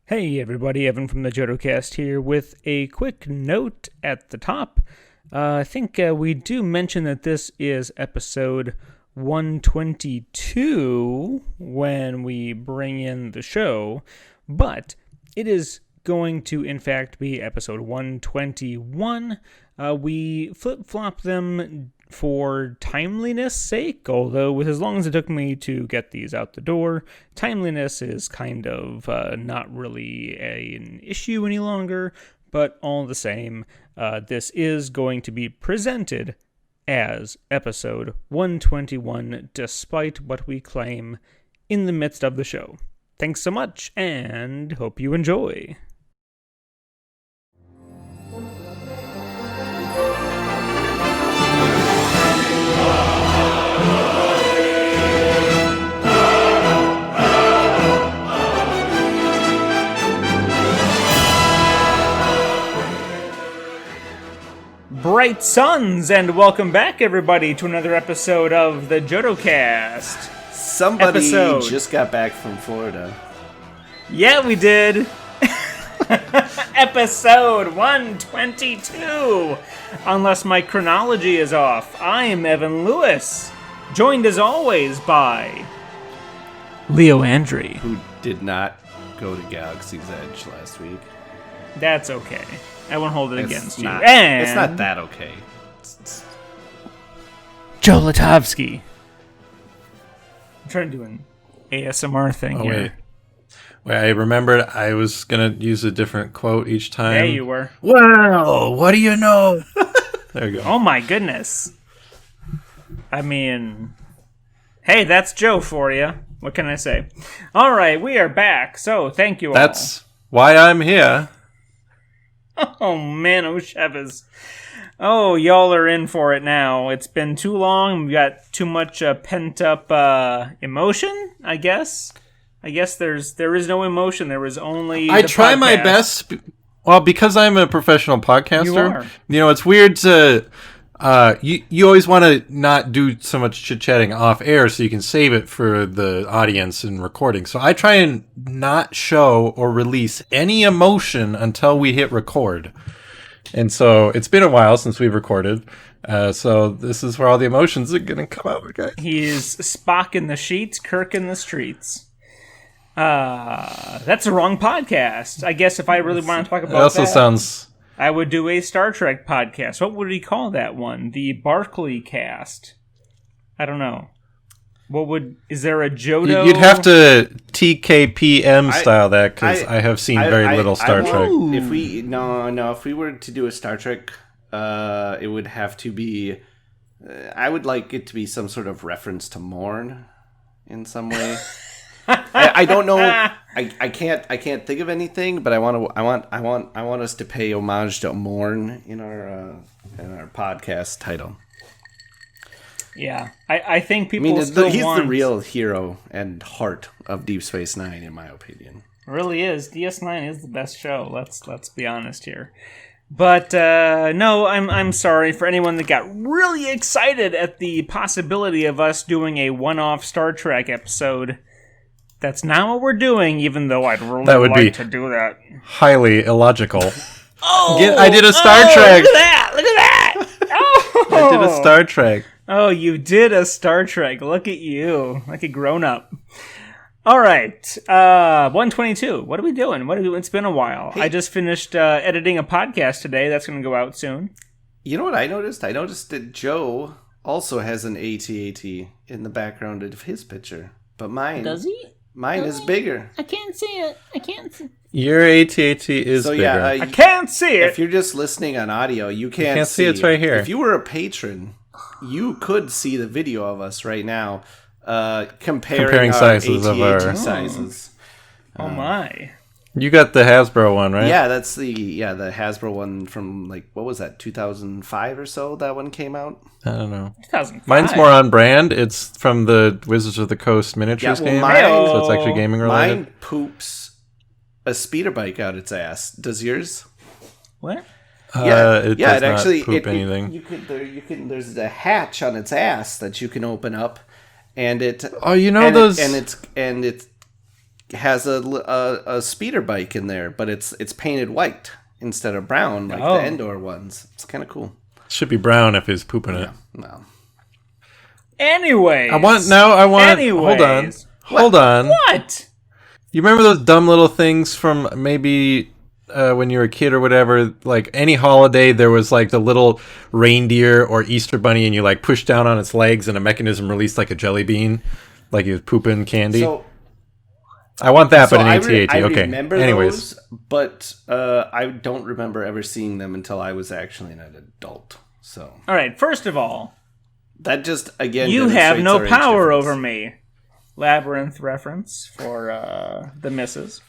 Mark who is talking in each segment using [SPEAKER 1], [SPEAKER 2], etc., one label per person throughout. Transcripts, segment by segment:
[SPEAKER 1] Hey everybody, Evan from the Jodo Cast here with a quick note at the top. I think we do mention that this is episode 122 when we bring in the show, but it is going to in fact be episode 121. We flip-flop them for timeliness sake, although with as long as it took me to get these out the door, timeliness is kind of not really an issue any longer, but all the same, this is going to be presented as episode 121, despite what we claim in the midst of the show. Thanks so much, and hope you enjoy. Bright suns, and welcome back, everybody, to another episode of the Jodo Cast.
[SPEAKER 2] Somebody just got back from Florida.
[SPEAKER 1] Yeah, we did. Episode 122. Unless my chronology is off, I'm Evan Lewis, joined as always by Leo Andre,
[SPEAKER 2] who did not go to Galaxy's Edge last week.
[SPEAKER 1] That's okay. I won't hold it against you.
[SPEAKER 2] And it's not that okay.
[SPEAKER 1] Joe Latovsky. I'm trying to do an ASMR thing here.
[SPEAKER 3] Wait, I remembered I was going to use a different quote each time.
[SPEAKER 1] Yeah, you were.
[SPEAKER 3] Well, what do you know? There you go.
[SPEAKER 1] Oh my goodness. I mean, hey, that's Joe for you. What can I say? All right, we are back. So thank you all.
[SPEAKER 3] That's why I'm here.
[SPEAKER 1] Oh, man, oh, Chevez. Oh, y'all are in for it now. It's been too long. We've got too much pent-up emotion, I guess. I guess there is no emotion. There was only
[SPEAKER 3] I try my best. Well, because I'm a professional podcaster, you know, it's weird to... You always want to not do so much chit-chatting off air so you can save it for the audience and recording. So I try and not show or release any emotion until we hit record. And so it's been a while since we've recorded. So this is where all the emotions are going to come out, guys.
[SPEAKER 1] He's Spock in the sheets, Kirk in the streets. That's the wrong podcast. I guess if I really want to talk about that...
[SPEAKER 3] It also sounds...
[SPEAKER 1] I would do a Star Trek podcast. What would we call that one? The Barclay cast. I don't know. Is there a Jodo?
[SPEAKER 3] You'd have to TKPM style that, because I have seen very little Star Trek.
[SPEAKER 2] If we were to do a Star Trek, it would have to be, I would like it to be some sort of reference to Morn in some way. I don't know. I can't think of anything, but I want us to pay homage to Morn in our podcast title.
[SPEAKER 1] Yeah, I think people he's
[SPEAKER 2] the real hero and heart of Deep Space Nine, in my opinion.
[SPEAKER 1] Really is. DS9 is the best show. Let's be honest here. But no, I'm sorry for anyone that got really excited at the possibility of us doing a one-off Star Trek episode. That's not what we're doing, even though I'd really like to do that.
[SPEAKER 3] Highly illogical.
[SPEAKER 1] I
[SPEAKER 3] did a Star Trek.
[SPEAKER 1] Look at that! Oh,
[SPEAKER 3] I did a Star Trek.
[SPEAKER 1] Oh, you did a Star Trek. Look at you, like a grown-up. All right, 122. What are we doing? It's been a while. Hey. I just finished editing a podcast today. That's going to go out soon.
[SPEAKER 2] You know what I noticed? I noticed that Joe also has an AT-AT in the background of his picture, but mine...
[SPEAKER 1] Does he?
[SPEAKER 2] Mine is bigger.
[SPEAKER 1] I can't see it.
[SPEAKER 3] Your AT-AT is bigger.
[SPEAKER 1] Yeah, I can't see it.
[SPEAKER 2] If you're just listening on audio, you can't
[SPEAKER 3] see it. It's right here.
[SPEAKER 2] If you were a patron, you could see the video of us right now, comparing
[SPEAKER 3] sizes
[SPEAKER 2] AT-AT
[SPEAKER 3] of our
[SPEAKER 2] sizes.
[SPEAKER 1] Oh my!
[SPEAKER 3] You got the Hasbro one, right?
[SPEAKER 2] Yeah, that's the Hasbro one from, like, what was that, 2005 or so? That one came out.
[SPEAKER 3] I don't know.
[SPEAKER 1] 2005.
[SPEAKER 3] Mine's more on brand. It's from the Wizards of the Coast miniatures game, so it's actually gaming related.
[SPEAKER 2] Mine poops a speeder bike out its ass. Does yours?
[SPEAKER 1] What?
[SPEAKER 3] It does not poop anything.
[SPEAKER 2] You can. There's a hatch on its ass that you can open up, and it.
[SPEAKER 3] Oh, you know
[SPEAKER 2] and
[SPEAKER 3] those.
[SPEAKER 2] It's has a speeder bike in there, but it's painted white instead of brown like the Endor ones. It's kind of cool.
[SPEAKER 3] Should be brown if he's pooping it.
[SPEAKER 2] Well.
[SPEAKER 1] Anyways.
[SPEAKER 3] Anyways. Hold on.
[SPEAKER 1] What?
[SPEAKER 3] You remember those dumb little things from maybe when you were a kid or whatever? Like any holiday, there was like the little reindeer or Easter bunny, and you like push down on its legs, and a mechanism released like a jelly bean, like he was pooping candy. So, I want that, but in AT-AT.
[SPEAKER 2] I
[SPEAKER 3] okay.
[SPEAKER 2] Remember
[SPEAKER 3] Anyways,
[SPEAKER 2] those, but I don't remember ever seeing them until I was actually an adult. So,
[SPEAKER 1] all right. First of all,
[SPEAKER 2] that just again
[SPEAKER 1] you have no power over me. Labyrinth reference for the missus.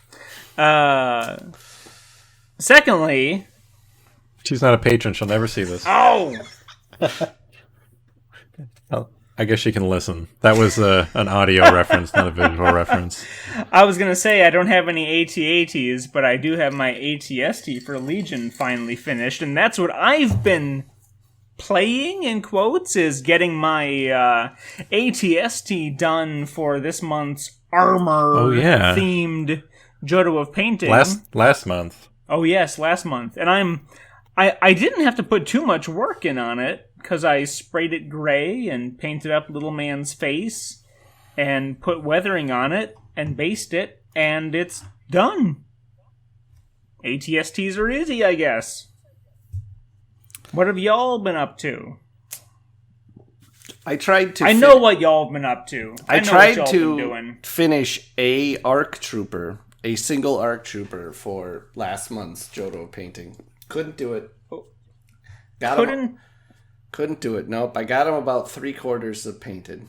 [SPEAKER 1] Secondly,
[SPEAKER 3] she's not a patron. She'll never see this.
[SPEAKER 1] Oh,
[SPEAKER 3] I guess she can listen. That was an audio reference, not a visual reference.
[SPEAKER 1] I was going to say I don't have any AT-ATs, but I do have my ATST for Legion finally finished, and that's what I've been playing, in quotes, is getting my ATST done for this month's armor-themed Jodo of painting.
[SPEAKER 3] Last month.
[SPEAKER 1] Oh, yes, last month. And I didn't have to put too much work in on it, because I sprayed it gray and painted up little man's face and put weathering on it and based it, and it's done. ATSTs are easy, I guess. What have y'all been up to?
[SPEAKER 2] I tried to...
[SPEAKER 1] I know what y'all have been up to.
[SPEAKER 2] I tried to finish a single ARC Trooper for last month's Jodo painting. Couldn't do it. Couldn't do it. Nope. I got him about 3/4 of painted.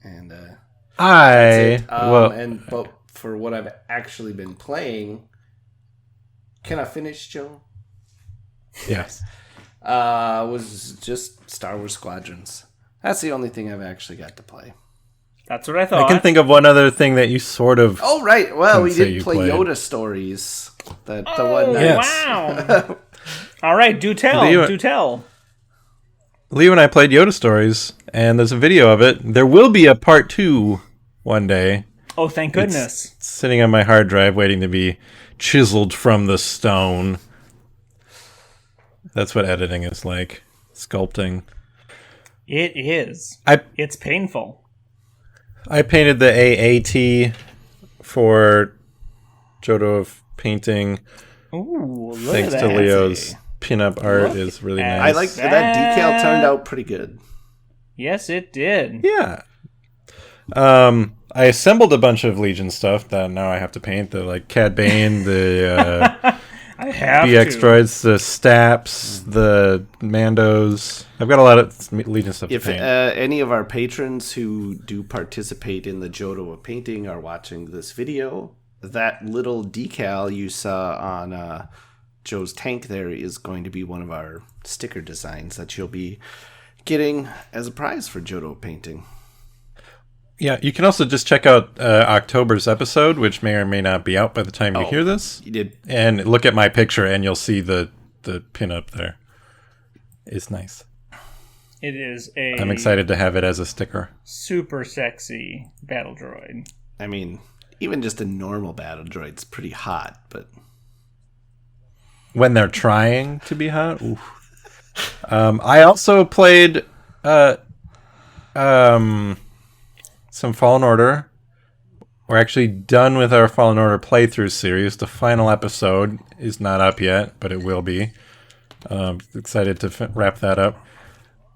[SPEAKER 2] And that's it. But for what I've actually been playing, can I finish, Joe?
[SPEAKER 3] Yes.
[SPEAKER 2] Was just Star Wars Squadrons. That's the only thing I've actually got to play.
[SPEAKER 1] That's what I thought.
[SPEAKER 3] I can think of one other thing that you sort of...
[SPEAKER 2] Oh, right. Well, we did play Yoda Stories.
[SPEAKER 1] Wow. All right, do tell.
[SPEAKER 3] Leo and I played Yoda Stories, and there's a video of it. There will be a part 2 one day.
[SPEAKER 1] Oh, thank goodness.
[SPEAKER 3] It's sitting on my hard drive waiting to be chiseled from the stone. That's what editing is like. Sculpting.
[SPEAKER 1] It is. It's painful.
[SPEAKER 3] I painted the AAT for Jodo of painting.
[SPEAKER 1] Ooh, look
[SPEAKER 3] Thanks
[SPEAKER 1] at
[SPEAKER 3] to
[SPEAKER 1] that.
[SPEAKER 3] Leo's pinup art is really nice.
[SPEAKER 2] I like that decal turned out pretty good.
[SPEAKER 1] Yes, it did.
[SPEAKER 3] Yeah. I assembled a bunch of Legion stuff that now I have to paint. The like Cad Bane, the
[SPEAKER 1] I have
[SPEAKER 3] BX droids, the Staps, the Mandos. I've got a lot of Legion stuff to paint.
[SPEAKER 2] If any of our patrons who do participate in the Jodo of painting are watching this video, that little decal you saw on Joe's tank there is going to be one of our sticker designs that you'll be getting as a prize for Jodo painting.
[SPEAKER 3] Yeah, you can also just check out October's episode, which may or may not be out by the time you hear this.
[SPEAKER 2] You did.
[SPEAKER 3] And look at my picture, and you'll see the pin up there. It's nice.
[SPEAKER 1] It is
[SPEAKER 3] I'm excited to have it as a sticker.
[SPEAKER 1] Super sexy battle droid.
[SPEAKER 2] I mean, even just a normal battle droid's pretty hot, but...
[SPEAKER 3] When they're trying to be hot? Oof. I also played... some Fallen Order. We're actually done with our Fallen Order playthrough series. The final episode is not up yet, but it will be. Excited to wrap that up.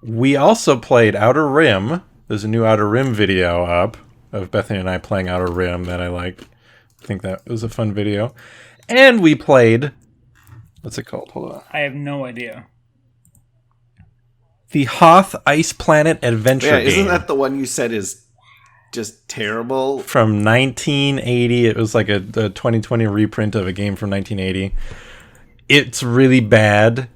[SPEAKER 3] We also played Outer Rim. There's a new Outer Rim video up of Bethany and I playing Outer Rim that I liked. I think that was a fun video. And we played... What's it called? Hold on.
[SPEAKER 1] I have no idea.
[SPEAKER 3] The Hoth Ice Planet Adventure game.
[SPEAKER 2] Isn't that the one you said is just terrible?
[SPEAKER 3] From 1980. It was like a 2020 reprint of a game from 1980. It's really bad.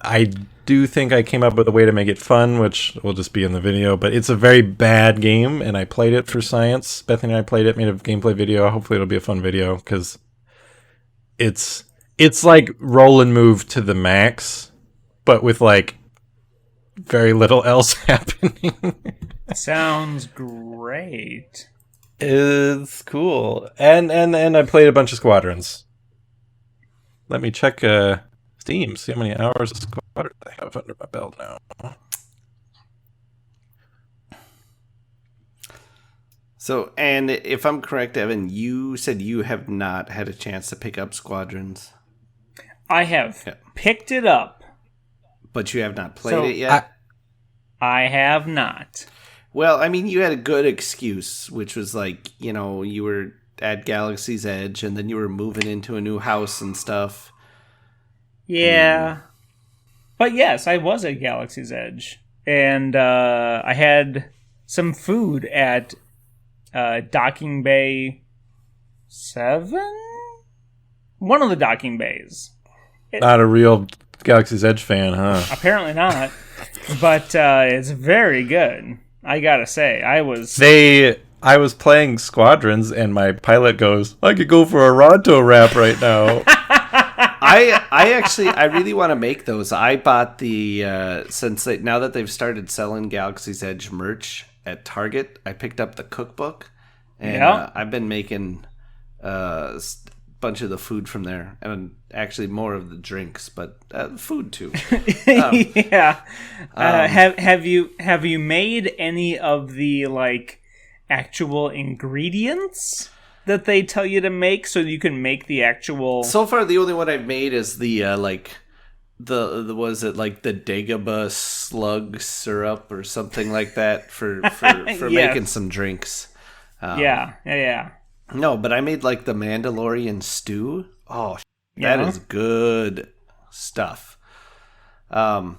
[SPEAKER 3] I do think I came up with a way to make it fun, which will just be in the video, but it's a very bad game, and I played it for science. Bethany and I played it, made a gameplay video. Hopefully it'll be a fun video, because it's like roll and move to the max, but with like very little else happening.
[SPEAKER 1] Sounds great.
[SPEAKER 3] It's cool. And I played a bunch of Squadrons. Let me check Steam, see how many hours of Squadrons I have under my belt now.
[SPEAKER 2] So, and if I'm correct, Evan, you said you have not had a chance to pick up Squadrons.
[SPEAKER 1] I have picked it up.
[SPEAKER 2] But you have not played it yet?
[SPEAKER 1] I have not.
[SPEAKER 2] Well, I mean, you had a good excuse, which was like, you know, you were at Galaxy's Edge, and then you were moving into a new house and stuff.
[SPEAKER 1] Yeah. But yes, I was at Galaxy's Edge. And I had some food at Docking Bay 7? One of the docking bays.
[SPEAKER 3] Not a real Galaxy's Edge fan, huh?
[SPEAKER 1] Apparently not. But it's very good. I gotta say, I was
[SPEAKER 3] playing Squadrons, and my pilot goes, "I could go for a Ronto wrap right now."
[SPEAKER 2] I really want to make those. I bought the now that they've started selling Galaxy's Edge merch at Target, I picked up the cookbook, and I've been making a bunch of the food from there, and actually more of the drinks, but food too.
[SPEAKER 1] Yeah. Have you made any of the like actual ingredients that they tell you to make, so you can make the actual?
[SPEAKER 2] So far, the only one I've made is the the was it like the Dagobah slug syrup or something like that for
[SPEAKER 1] Yes.
[SPEAKER 2] making some drinks.
[SPEAKER 1] Yeah.
[SPEAKER 2] No, but I made like the Mandalorian stew. Oh, that is good stuff. And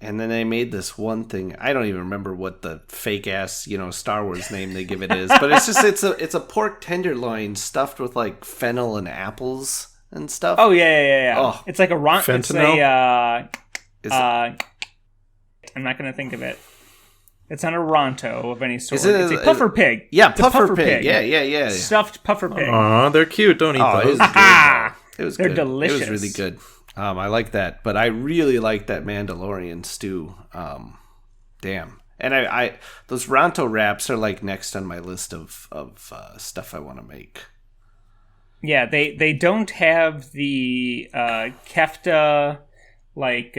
[SPEAKER 2] then I made this one thing. I don't even remember what the fake ass, Star Wars name they give it is, but it's a pork tenderloin stuffed with like fennel and apples and stuff.
[SPEAKER 1] Oh yeah.
[SPEAKER 2] Oh,
[SPEAKER 1] it's like a
[SPEAKER 3] fentanyl?
[SPEAKER 1] I'm not going to think of it. It's not a Ronto of any sort.
[SPEAKER 2] It's
[SPEAKER 1] a puffer pig.
[SPEAKER 2] Yeah,
[SPEAKER 1] it's
[SPEAKER 2] puffer pig. Yeah.
[SPEAKER 1] Stuffed puffer pig.
[SPEAKER 3] Aw, they're cute. Don't eat those.
[SPEAKER 2] They're
[SPEAKER 1] good. Delicious.
[SPEAKER 2] It was really good. I like that, but I really like that Mandalorian stew. Damn. And I those Ronto wraps are like next on my list of stuff I want to make.
[SPEAKER 1] Yeah, they don't have the kefta like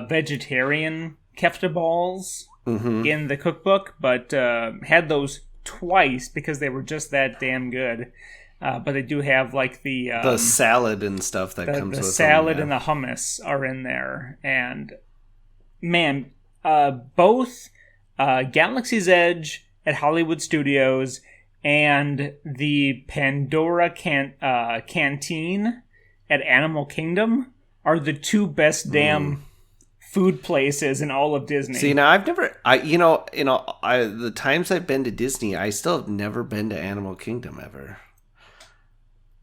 [SPEAKER 1] vegetarian kefta balls in the cookbook, but had those twice because they were just that damn good. But they do have like the
[SPEAKER 2] salad and stuff that comes with
[SPEAKER 1] the salad
[SPEAKER 2] them,
[SPEAKER 1] and the hummus are in there. And man, both Galaxy's Edge at Hollywood Studios and the Pandora Canteen at Animal Kingdom are the two best damn food places in all of Disney.
[SPEAKER 2] See, now I've never, the times I've been to Disney, I still have never been to Animal Kingdom ever.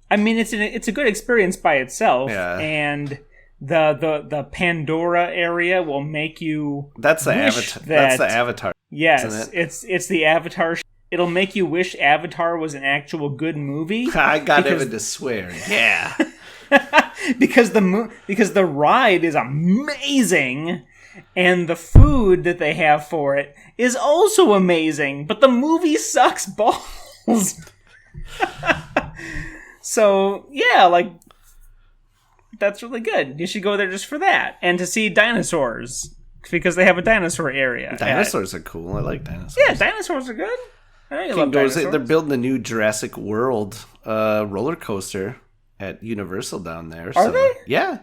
[SPEAKER 1] I mean, it's a good experience by itself,
[SPEAKER 2] yeah.
[SPEAKER 1] And the Pandora area will make you.
[SPEAKER 2] That's the Avatar. That's the Avatar.
[SPEAKER 1] Yes,
[SPEAKER 2] isn't it?
[SPEAKER 1] It's the Avatar. It'll make you wish Avatar was an actual good movie.
[SPEAKER 2] I got Evan to swear. Yeah.
[SPEAKER 1] because the ride is amazing, and the food that they have for it is also amazing, but the movie sucks balls. So yeah, like that's really good. You should go there just for that and to see dinosaurs because they have a dinosaur area.
[SPEAKER 2] Dinosaurs are cool. I like dinosaurs.
[SPEAKER 1] Yeah, dinosaurs are good. I know you love dinosaurs.
[SPEAKER 2] They're building a new Jurassic World roller coaster at Universal down there.
[SPEAKER 1] Are they?
[SPEAKER 2] Yeah.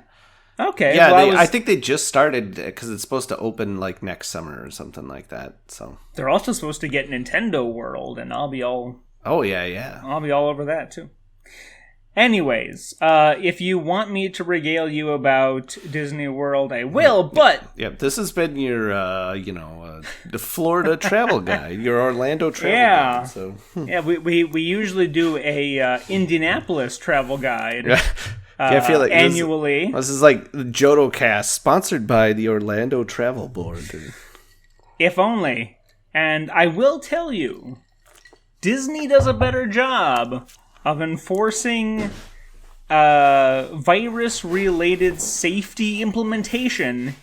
[SPEAKER 1] Okay.
[SPEAKER 2] Yeah,
[SPEAKER 1] well,
[SPEAKER 2] I think they just started because it's supposed to open like next summer or something like that. So
[SPEAKER 1] they're also supposed to get Nintendo World, and I'll be all.
[SPEAKER 2] Oh yeah.
[SPEAKER 1] I'll be all over that too. Anyways, if you want me to regale you about Disney World, I will, but...
[SPEAKER 2] Yep, this has been your, the Florida travel guide, your Orlando travel guide. So.
[SPEAKER 1] Yeah, we usually do a Indianapolis travel guide
[SPEAKER 2] I feel like
[SPEAKER 1] annually.
[SPEAKER 2] This is like the Jodo cast, sponsored by the Orlando Travel Board.
[SPEAKER 1] If only. And I will tell you, Disney does a better job of enforcing virus-related safety implementation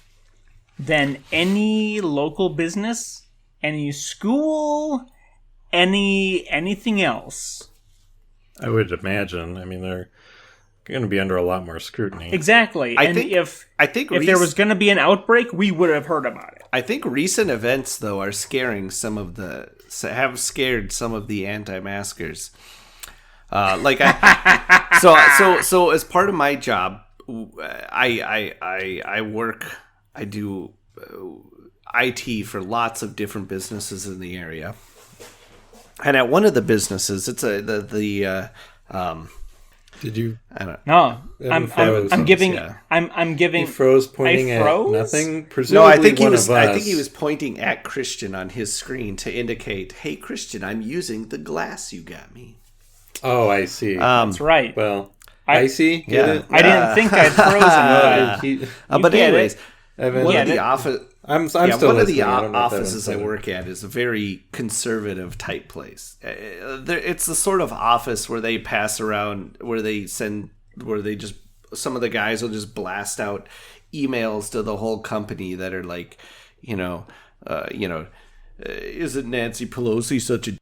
[SPEAKER 1] than any local business any school, anything else.
[SPEAKER 3] I would imagine. I mean, they're going to be under a lot more scrutiny.
[SPEAKER 1] Exactly. If there was going to be an outbreak, we would have heard about it.
[SPEAKER 2] I think recent events, though, are scared some of the anti-maskers. So as part of my job, I do IT for lots of different businesses in the area. And at one of the businesses, it's
[SPEAKER 3] Did you?
[SPEAKER 2] I don't
[SPEAKER 1] know. No, I'm giving.
[SPEAKER 2] Yeah.
[SPEAKER 1] I'm giving.
[SPEAKER 3] He froze, pointing
[SPEAKER 1] I froze?
[SPEAKER 3] at nothing.
[SPEAKER 2] No, I think
[SPEAKER 3] Presumably
[SPEAKER 2] I think he was pointing at Christian on his screen to indicate, "Hey, Christian, I'm using the glass you got me."
[SPEAKER 3] Oh, I see.
[SPEAKER 1] That's right.
[SPEAKER 3] Well, I see. Get it?
[SPEAKER 1] I didn't think I'd frozen.
[SPEAKER 2] But anyways,
[SPEAKER 3] Evan,
[SPEAKER 2] one of the offices I
[SPEAKER 3] listening.
[SPEAKER 2] work at is a very conservative type place. It's the sort of office where they pass around, where some of the guys will just blast out emails to the whole company that are like, isn't Nancy Pelosi such a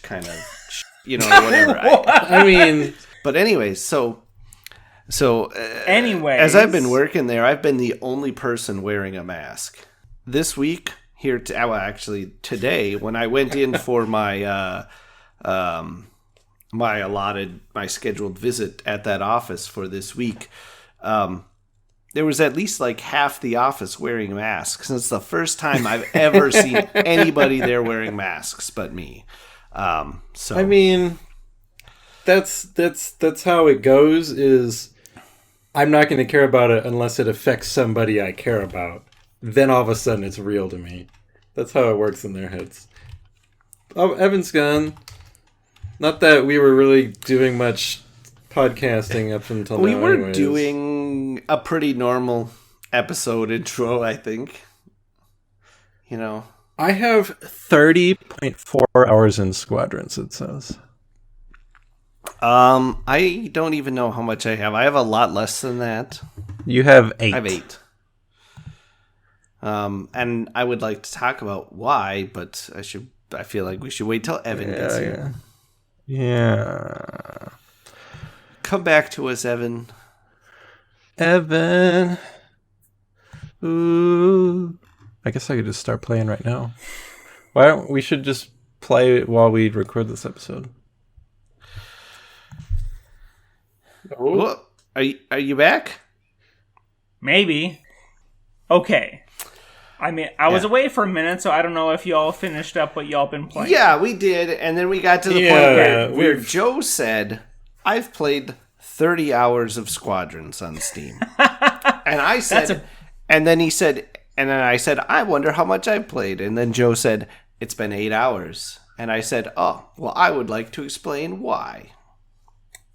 [SPEAKER 2] kind of, whatever.
[SPEAKER 3] I mean,
[SPEAKER 2] but anyways, so
[SPEAKER 1] anyways,
[SPEAKER 2] as I've been working there, I've been the only person wearing a mask. This week, today, when I went in for my my scheduled visit at that office for this week, there was at least like half the office wearing masks. And it's the first time I've ever seen anybody there wearing masks but me. So
[SPEAKER 3] I mean, that's how it goes. Is I'm not going to care about it unless it affects somebody I care about. Then all of a sudden it's real to me. That's how it works in their heads. Oh, Evan's gone. Not that we were really doing much podcasting up until
[SPEAKER 2] we
[SPEAKER 3] now.
[SPEAKER 2] were
[SPEAKER 3] anyways.
[SPEAKER 2] doing a pretty normal episode intro, I think.
[SPEAKER 3] I have 30.4 hours in Squadrons, it says.
[SPEAKER 2] I don't even know how much I have. I have a lot less than that.
[SPEAKER 3] You have 8.
[SPEAKER 2] I have 8. And I would like to talk about why, but I feel like we should wait till Evan gets here.
[SPEAKER 3] Yeah.
[SPEAKER 2] Come back to us, Evan.
[SPEAKER 3] Evan. Ooh. I guess I could just start playing right now. Why don't we should just play it while we record this episode?
[SPEAKER 2] Oh. Are you back?
[SPEAKER 1] Maybe. Okay. I mean, I was away for a minute, so I don't know if y'all finished up what y'all been playing.
[SPEAKER 2] Yeah, we did, and then we got to the point where Joe said, "I've played 30 hours of Squadrons on Steam," and I said, and then I said, "I wonder how much I played," and then Joe said, "It's been 8 hours," and I said, "Oh, well, I would like to explain why."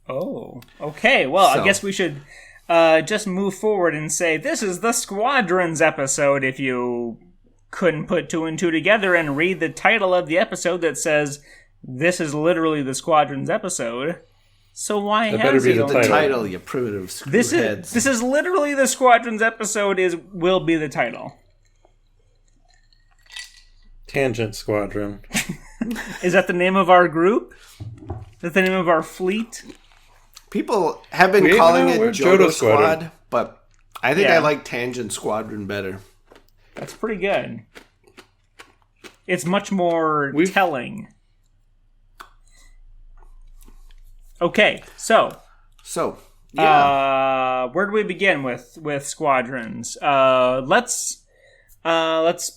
[SPEAKER 1] Oh, okay. Well, I guess we should just move forward and say this is the Squadrons episode if you couldn't put 2 and 2 together and read the title of the episode that says this is literally the Squadrons episode. So why has it
[SPEAKER 2] the title, you primitive screwheads?
[SPEAKER 1] This is literally the Squadrons episode will be the title.
[SPEAKER 3] Tangent Squadron.
[SPEAKER 1] Is that the name of our group? Is that the name of our fleet?
[SPEAKER 2] People have been calling it Jodo Squad, but I think I like Tangent Squadron better.
[SPEAKER 1] That's pretty good. It's much more telling. Okay, so
[SPEAKER 2] yeah.
[SPEAKER 1] Where do we begin with Squadrons? Let's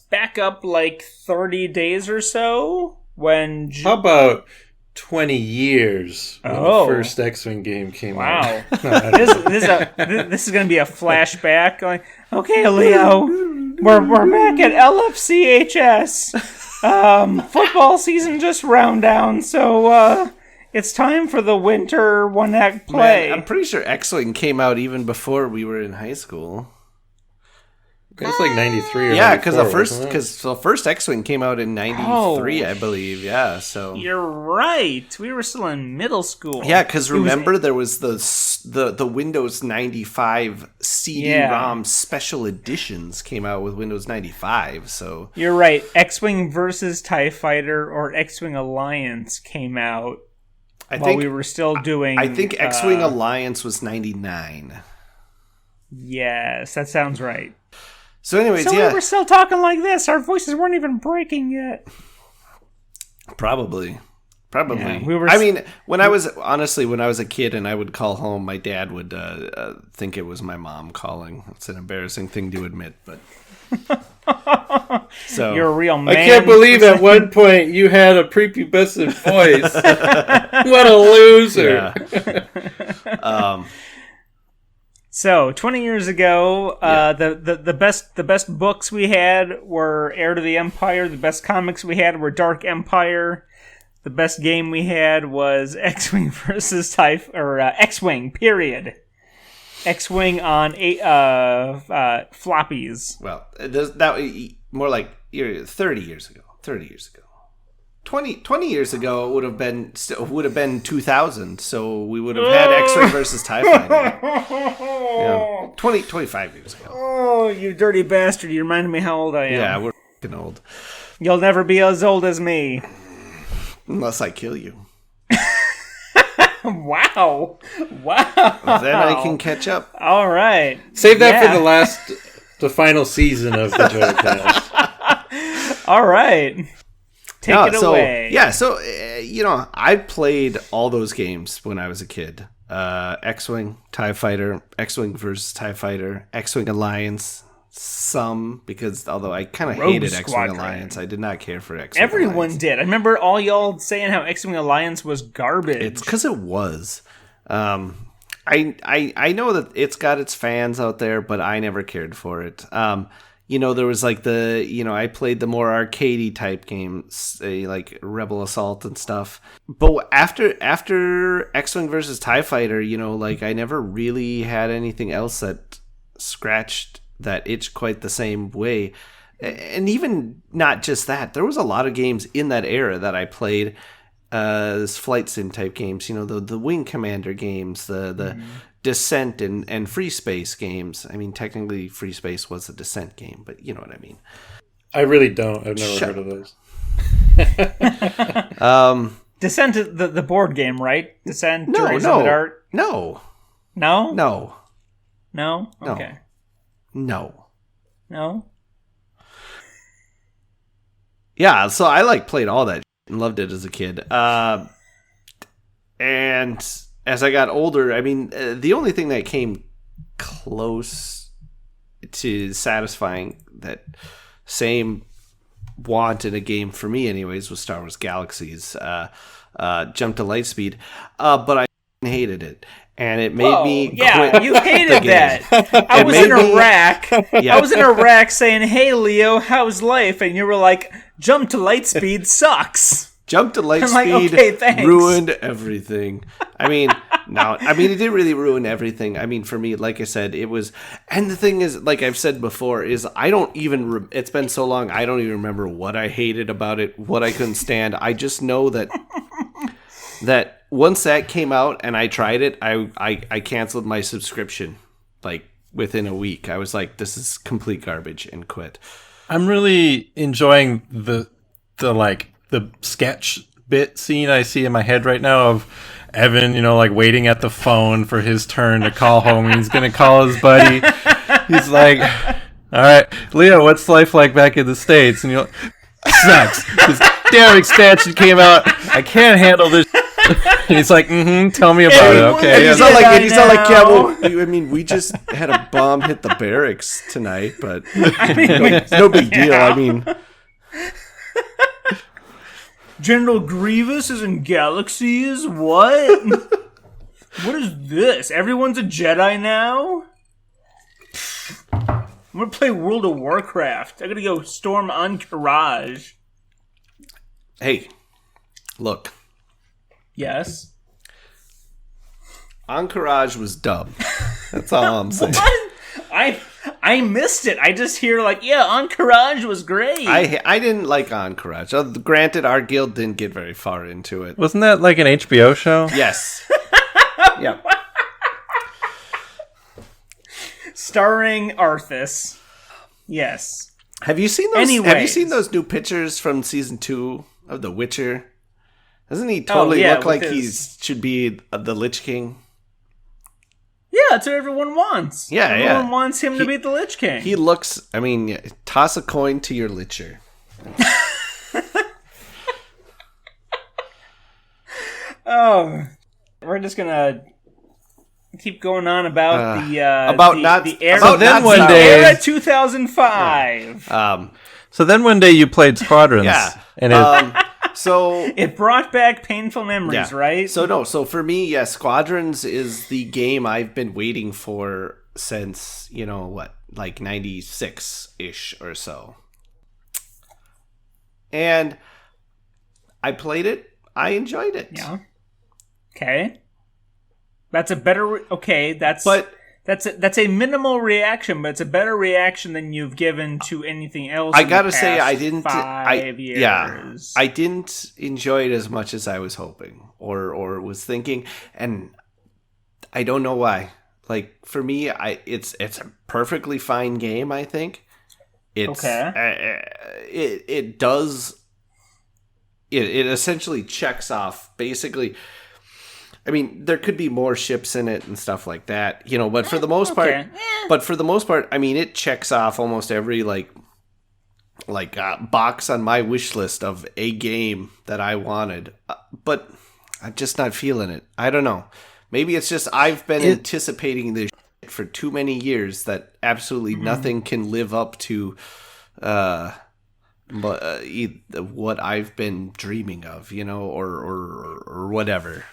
[SPEAKER 1] back up like 30 days or so when.
[SPEAKER 3] How about 20 years when the first X-Wing game came out?
[SPEAKER 1] Wow. This is going to be a flashback. Going, okay, Leo, we're back at LFCHS. Football season just round down, so it's time for the winter one-act play.
[SPEAKER 2] Man, I'm pretty sure X-Wing came out even before we were in high school.
[SPEAKER 3] It's like 93 or
[SPEAKER 2] yeah,
[SPEAKER 3] 94,
[SPEAKER 2] because the first X-Wing came out in 93, I believe. Yeah, so
[SPEAKER 1] you're right. We were still in middle school.
[SPEAKER 2] Yeah, because remember there was the Windows 95 CD-ROM special editions came out with Windows 95. So
[SPEAKER 1] you're right. X-Wing versus TIE Fighter or X-Wing Alliance came out while we were still doing.
[SPEAKER 2] I think X-Wing Alliance was 99.
[SPEAKER 1] Yes, that sounds right.
[SPEAKER 2] So anyways,
[SPEAKER 1] we were still talking like this. Our voices weren't even breaking yet.
[SPEAKER 2] Probably.
[SPEAKER 1] Yeah,
[SPEAKER 2] I mean, when I was a kid and I would call home, my dad would think it was my mom calling. It's an embarrassing thing to admit, but so
[SPEAKER 1] you're a real man.
[SPEAKER 3] I can't believe at one point you had a prepubescent voice. What a loser.
[SPEAKER 2] Yeah.
[SPEAKER 1] So 20 years ago, the best books we had were Heir to the Empire. The best comics we had were Dark Empire. The best game we had was X-Wing versus X-Wing. Period. X-Wing on floppies.
[SPEAKER 2] Well, that more like 30 years ago. 30 years ago. 20 years ago would have been 2000, so we would have had X-Wing versus TIE Fighter. Yeah, 25 years ago.
[SPEAKER 1] Oh, you dirty bastard! You reminded me how old I am.
[SPEAKER 2] Yeah, we're f***ing old.
[SPEAKER 1] You'll never be as old as me.
[SPEAKER 2] Unless I kill you.
[SPEAKER 1] Wow.
[SPEAKER 2] Then I can catch up.
[SPEAKER 1] All right.
[SPEAKER 3] Save that for the final season of the Jodo cast.
[SPEAKER 1] All right. Take it away.
[SPEAKER 2] Yeah, so, I played all those games when I was a kid. X-Wing, TIE Fighter, X-Wing versus TIE Fighter, X-Wing Alliance, because although I kind of hated X-Wing Alliance, I did not care for X-Wing
[SPEAKER 1] Everyone
[SPEAKER 2] Alliance.
[SPEAKER 1] did. I remember all y'all saying how X-Wing Alliance was garbage.
[SPEAKER 2] It's because it was. I know that it's got its fans out there, but I never cared for it. There was like I played the more arcadey type games, like Rebel Assault and stuff. But after X-Wing versus TIE Fighter, I never really had anything else that scratched that itch quite the same way. And even not just that, there was a lot of games in that era that I played as flight sim type games, the Wing Commander games, the Descent and Free Space games. I mean, technically Free Space was a Descent game, but you know what I mean.
[SPEAKER 3] I really don't. I've never heard of those.
[SPEAKER 1] Descent is the board game, right? Descent,
[SPEAKER 2] No.
[SPEAKER 1] Okay. No?
[SPEAKER 2] Yeah, so I played all that and loved it as a kid. And as I got older, I mean, the only thing that came close to satisfying that same want in a game for me anyways was Star Wars Galaxies. Jump to Lightspeed. But I hated it. And it made me quit.
[SPEAKER 1] Yeah, you hated that. I was in Iraq. I was in Iraq saying, "Hey, Leo, how's life?" And you were like, "Jump to Lightspeed sucks."
[SPEAKER 2] Jump to Lightspeed ruined everything. I mean, it didn't really ruin everything. I mean, for me, like I said, it was. And the thing is, like I've said before, is I don't even. It's been so long, I don't even remember what I hated about it, what I couldn't stand. I just know that once that came out and I tried it, I canceled my subscription within a week. I was like, this is complete garbage, and quit.
[SPEAKER 3] I'm really enjoying the sketch bit scene I see in my head right now of Evan, waiting at the phone for his turn to call home. He's going to call his buddy. He's like, all right, Leo, what's life like back in the States? And you're like, sucks. This damn expansion came out. I can't handle this. And he's like, tell me about it. Okay.
[SPEAKER 2] And he's not like, yeah, well, we just had a bomb hit the barracks tonight, but no big deal. I mean...
[SPEAKER 1] General Grievous is in Galaxies? What? What is this? Everyone's a Jedi now? I'm gonna play World of Warcraft. I gotta go storm Entourage.
[SPEAKER 2] Hey, look.
[SPEAKER 1] Yes?
[SPEAKER 2] Entourage was dumb. That's all I'm saying.
[SPEAKER 1] What? I missed it. I just hear Encourage was great.
[SPEAKER 2] I didn't like Encourage. Granted, our guild didn't get very far into it.
[SPEAKER 3] Wasn't that like an HBO show?
[SPEAKER 2] Yes. Yeah.
[SPEAKER 1] Starring Arthas. Yes.
[SPEAKER 2] Have you seen those?
[SPEAKER 1] Anyways.
[SPEAKER 2] Have you seen those new pictures from season 2 of The Witcher? Doesn't he totally look like he should be the Lich King?
[SPEAKER 1] Yeah, that's what everyone wants.
[SPEAKER 2] Yeah,
[SPEAKER 1] everyone wants him to be the Lich King.
[SPEAKER 2] He looks. I mean, toss a coin to your Licher.
[SPEAKER 1] Oh, we're just gonna keep going on about the era.
[SPEAKER 3] So then one day,
[SPEAKER 1] era 2005.
[SPEAKER 3] So then one day you played Squadrons.
[SPEAKER 2] Yeah.
[SPEAKER 3] And
[SPEAKER 2] so
[SPEAKER 1] it brought back painful memories, right?
[SPEAKER 2] So for me, yeah, Squadrons is the game I've been waiting for since, like 96-ish or so. And I played it. I enjoyed it.
[SPEAKER 1] Yeah. Okay. That's a better... Okay, that's a minimal reaction, but it's a better reaction than you've given to anything else.
[SPEAKER 2] I gotta say, I didn't.
[SPEAKER 1] 5 years.
[SPEAKER 2] Yeah, I didn't enjoy it as much as I was hoping or was thinking, and I don't know why. Like for me, it's a perfectly fine game. I think it's it does. It essentially checks off basically. I mean, there could be more ships in it and stuff like that, but for the most part, I mean, it checks off almost every box on my wish list of a game that I wanted, but I'm just not feeling it. I don't know. Maybe it's just I've been anticipating this shit for too many years that absolutely nothing can live up to what I've been dreaming of, or whatever.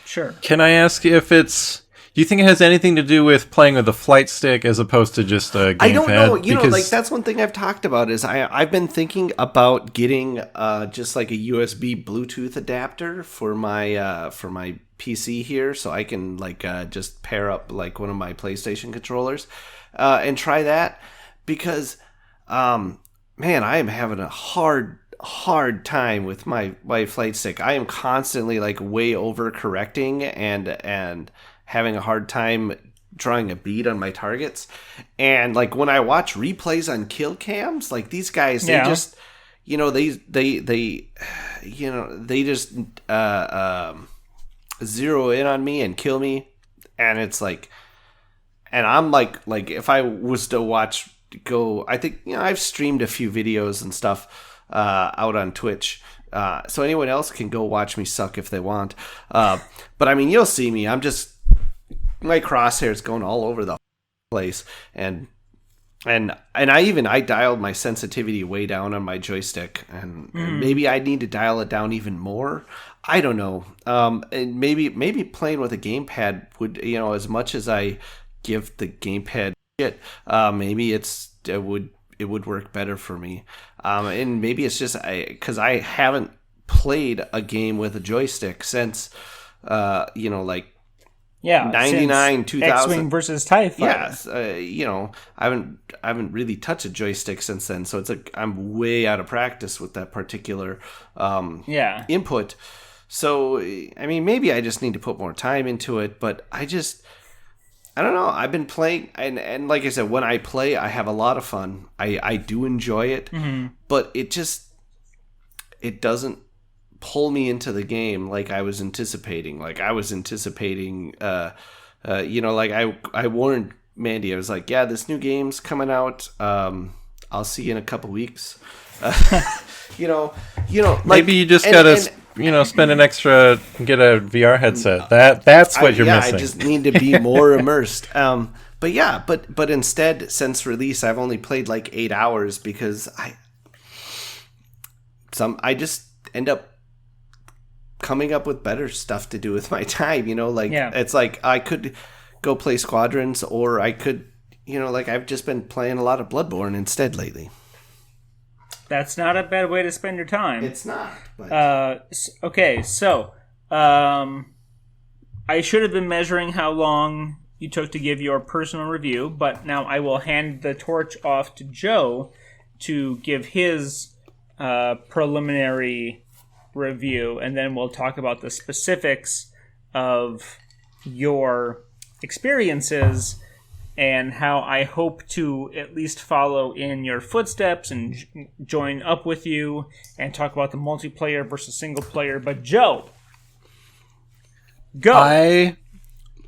[SPEAKER 1] Sure.
[SPEAKER 3] Can I ask if do you think it has anything to do with playing with a flight stick as opposed to just a gamepad?
[SPEAKER 2] I don't know. That's one thing I've talked about is I've been thinking about getting just like a USB Bluetooth adapter for my PC here, so I can just pair up like one of my PlayStation controllers and try that because man, I am having a hard time with my flight stick. I am constantly way overcorrecting and having a hard time drawing a bead on my targets. And when I watch replays on kill cams, these guys, they just they just zero in on me and kill me. And it's and I'm if I was to I think I've streamed a few videos and stuff out on Twitch, so anyone else can go watch me suck if they want. But I mean, you'll see me. I'm just my crosshairs going all over the place, and I dialed my sensitivity way down on my joystick, and maybe I need to dial it down even more. I don't know. And maybe playing with a gamepad would, as much as I give the gamepad shit, maybe it would work better for me. And maybe it's just because I haven't played a game with a joystick since, 99, 2000.
[SPEAKER 1] X-Wing versus TIE Fighter.
[SPEAKER 2] Yes, I haven't really touched a joystick since then, so it's I'm way out of practice with that particular input. So, I mean, maybe I just need to put more time into it, but I don't know. I've been playing, and like I said, when I play, I have a lot of fun. I do enjoy it, but it doesn't pull me into the game like I was anticipating. I warned Mandy. I was like, yeah, this new game's coming out. I'll see you in a couple weeks.
[SPEAKER 3] Maybe you just gotta spend an extra and get a VR headset. That's what you're missing.
[SPEAKER 2] I just need to be more immersed. But instead, since release, I've only played 8 hours because I just end up coming up with better stuff to do with my time. It's I could go play Squadrons, or I could, I've just been playing a lot of Bloodborne instead lately.
[SPEAKER 1] That's not a bad way to spend your time.
[SPEAKER 2] It's not.
[SPEAKER 1] But... okay, so I should have been measuring how long you took to give your personal review, but now I will hand the torch off to Joe to give his preliminary review, and then we'll talk about the specifics of your experiences and how I hope to at least follow in your footsteps and join up with you and talk about the multiplayer versus single player. But Joe, go.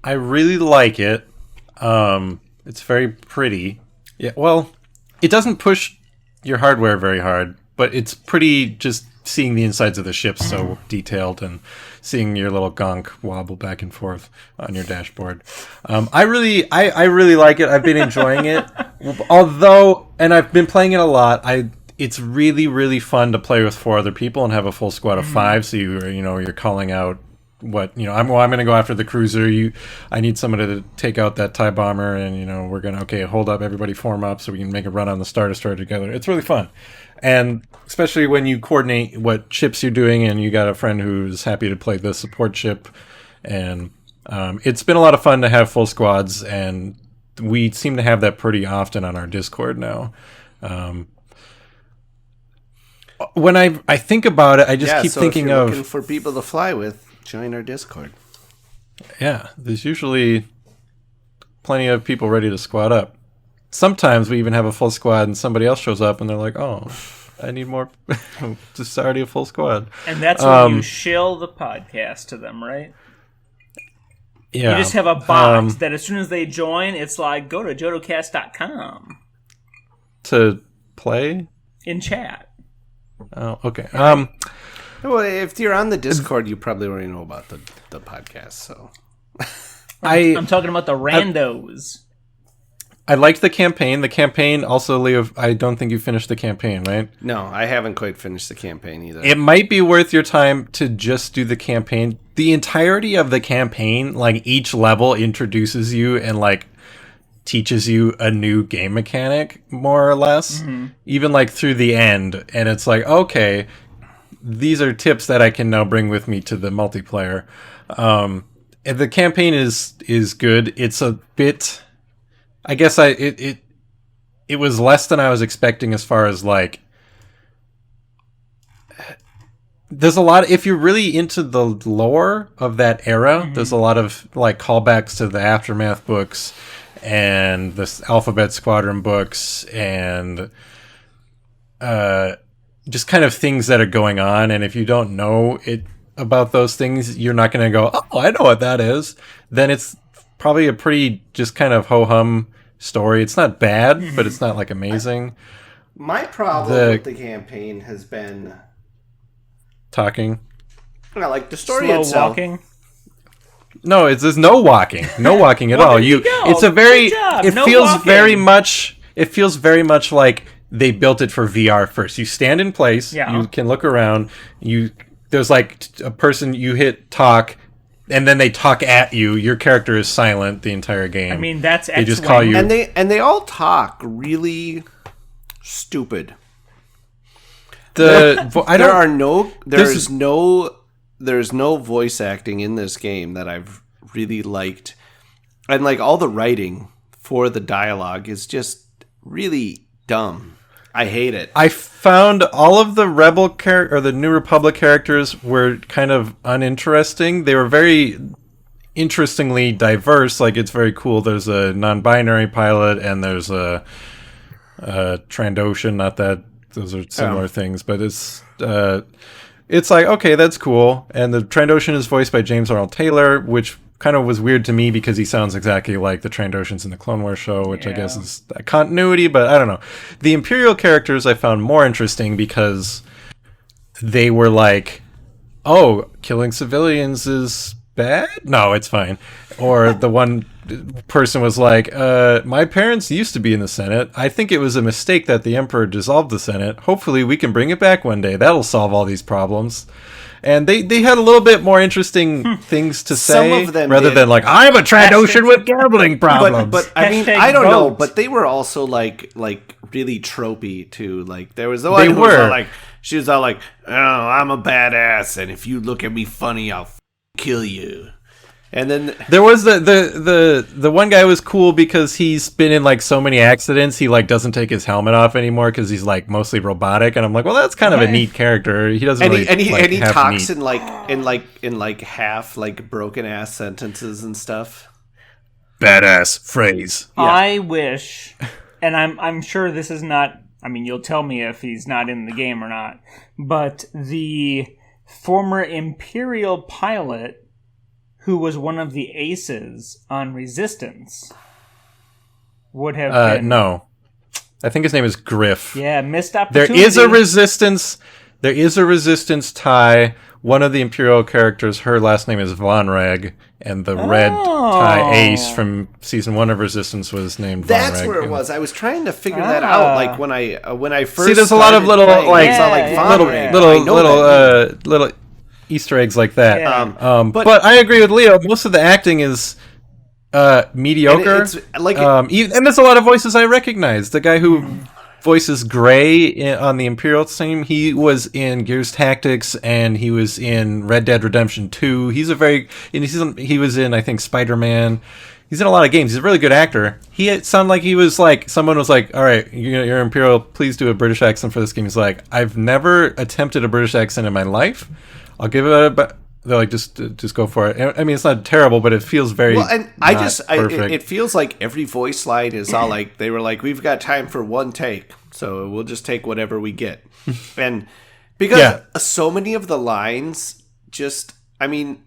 [SPEAKER 3] I really like it. It's very pretty. Yeah, well, it doesn't push your hardware very hard, but it's pretty just seeing the insides of the ship so detailed and seeing your little gonk wobble back and forth on your dashboard. I really like it. I've been enjoying it. Although, and I've been playing it a lot, it's really, really fun to play with 4 other people and have a full squad of 5. So you're calling out I'm going to go after the cruiser. I need someone to take out that TIE bomber, and we're going to hold up, everybody form up so we can make a run on the Star Destroyer together. It's really fun, and especially when you coordinate what ships you're doing, and you got a friend who's happy to play the support ship, and it's been a lot of fun to have full squads, and we seem to have that pretty often on our Discord now. When I think about it, I just keep thinking
[SPEAKER 2] if you're
[SPEAKER 3] of
[SPEAKER 2] looking for people to fly with. Join our Discord.
[SPEAKER 3] Yeah, there's usually plenty of people ready to squad up. Sometimes we even have a full squad and somebody else shows up and they're like, oh, I need more. It's already a full squad.
[SPEAKER 1] And that's when you shill the podcast to them, right?
[SPEAKER 3] Yeah.
[SPEAKER 1] You just have a box that as soon as they join, it's like, go to jodocast.com.
[SPEAKER 3] To play?
[SPEAKER 1] In chat.
[SPEAKER 3] Oh, okay.
[SPEAKER 2] Well, if you're on the Discord, you probably already know about the podcast. So,
[SPEAKER 1] I'm talking about the randos.
[SPEAKER 3] I liked the campaign. The campaign also, Leo, I don't think you finished the campaign, right?
[SPEAKER 2] No, I haven't quite finished the campaign either.
[SPEAKER 3] It might be worth your time to just do the campaign. The entirety of the campaign, like each level introduces you and like teaches you a new game mechanic, more or less, even like through the end. And it's like, okay, these are tips that I can now bring with me to the multiplayer. And the campaign is good. It's a bit, I guess it was less than I was expecting as far as like, there's a lot, if you're really into the lore of that era, there's a lot of like callbacks to the Aftermath books and the Alphabet Squadron books and just kind of things that are going on. And if you don't know it about those things, you're not going to go, oh, I know what that is. Then it's probably a pretty just kind of ho-hum story. It's not bad, but it's not like amazing.
[SPEAKER 2] My problem with the campaign has been
[SPEAKER 3] talking.
[SPEAKER 2] Well, like the story
[SPEAKER 1] Slow
[SPEAKER 2] itself.
[SPEAKER 1] walking.
[SPEAKER 3] No, there's no walking. No walking at all. It's a very it
[SPEAKER 1] No
[SPEAKER 3] feels
[SPEAKER 1] walking.
[SPEAKER 3] very much like they built it for VR first. You stand in place, you can look around, there's like a person, you hit talk, and then they talk at you. Your character is silent the entire game.
[SPEAKER 1] I mean, that's
[SPEAKER 3] they just call you,
[SPEAKER 2] and they all talk really stupid. There's no voice acting in this game that I've really liked, and like all the writing for the dialogue is just really dumb. I hate it.
[SPEAKER 3] I found all of the Rebel or the New Republic characters were kind of uninteresting. They were very interestingly diverse. Like, it's very cool. There's a non-binary pilot and there's a Trandoshan. Not that those are similar things, but it's like, okay, that's cool. And the Trandoshan is voiced by James Arnold Taylor, which kind of was weird to me because he sounds exactly like the Trandoshans in the Clone Wars show, which I guess is a continuity, but I don't know. The Imperial characters I found more interesting because they were like, oh, killing civilians is bad? No, it's fine. Or the one person was like, my parents used to be in the Senate. I think it was a mistake that the Emperor dissolved the Senate. Hopefully we can bring it back one day. That'll solve all these problems. And they had a little bit more interesting things to say rather than like, I'm a Trandoshan with gambling problems.
[SPEAKER 2] But I mean, I don't know. But they were also like really tropey too. Like there was the one who was all like, she was all like, oh, I'm a badass, and if you look at me funny, I'll kill you. And then
[SPEAKER 3] there was the one guy was cool because he's been in like so many accidents. He like doesn't take his helmet off anymore because he's like mostly robotic. And I'm like, well, that's kind of a neat character. He doesn't really
[SPEAKER 2] he talks in like half like broken ass sentences and stuff.
[SPEAKER 3] Badass phrase.
[SPEAKER 1] Yeah. I wish, and I'm sure this is not. I mean, you'll tell me if he's not in the game or not. But the former Imperial pilot who was one of the aces on Resistance would have been...
[SPEAKER 3] No. I think his name is Griff.
[SPEAKER 1] Yeah, missed opportunity.
[SPEAKER 3] There is a Resistance tie. One of the Imperial characters, her last name is Von Reg, and the red tie ace from season 1 of Resistance was named Von Reg.
[SPEAKER 2] That's where it was. I was trying to figure that out. Like when I first
[SPEAKER 3] see, there's a lot of little little Easter eggs like that. Yeah. But I agree with Leo. Most of the acting is mediocre. And there's a lot of voices I recognize. The guy who voices Gray on the Imperial team, he was in Gears Tactics and he was in Red Dead Redemption 2. He was in, I think, Spider-Man. He's in a lot of games. He's a really good actor. It sounded like he was like, someone was like, all right, you're Imperial, please do a British accent for this game. He's like, I've never attempted a British accent in my life. I'll give it a... They're like, just go for it. I mean, it's not terrible, but it feels very perfect.
[SPEAKER 2] It feels like every voice line is all like, they were like, we've got time for one take, so we'll just take whatever we get. And because so many of the lines just, I mean,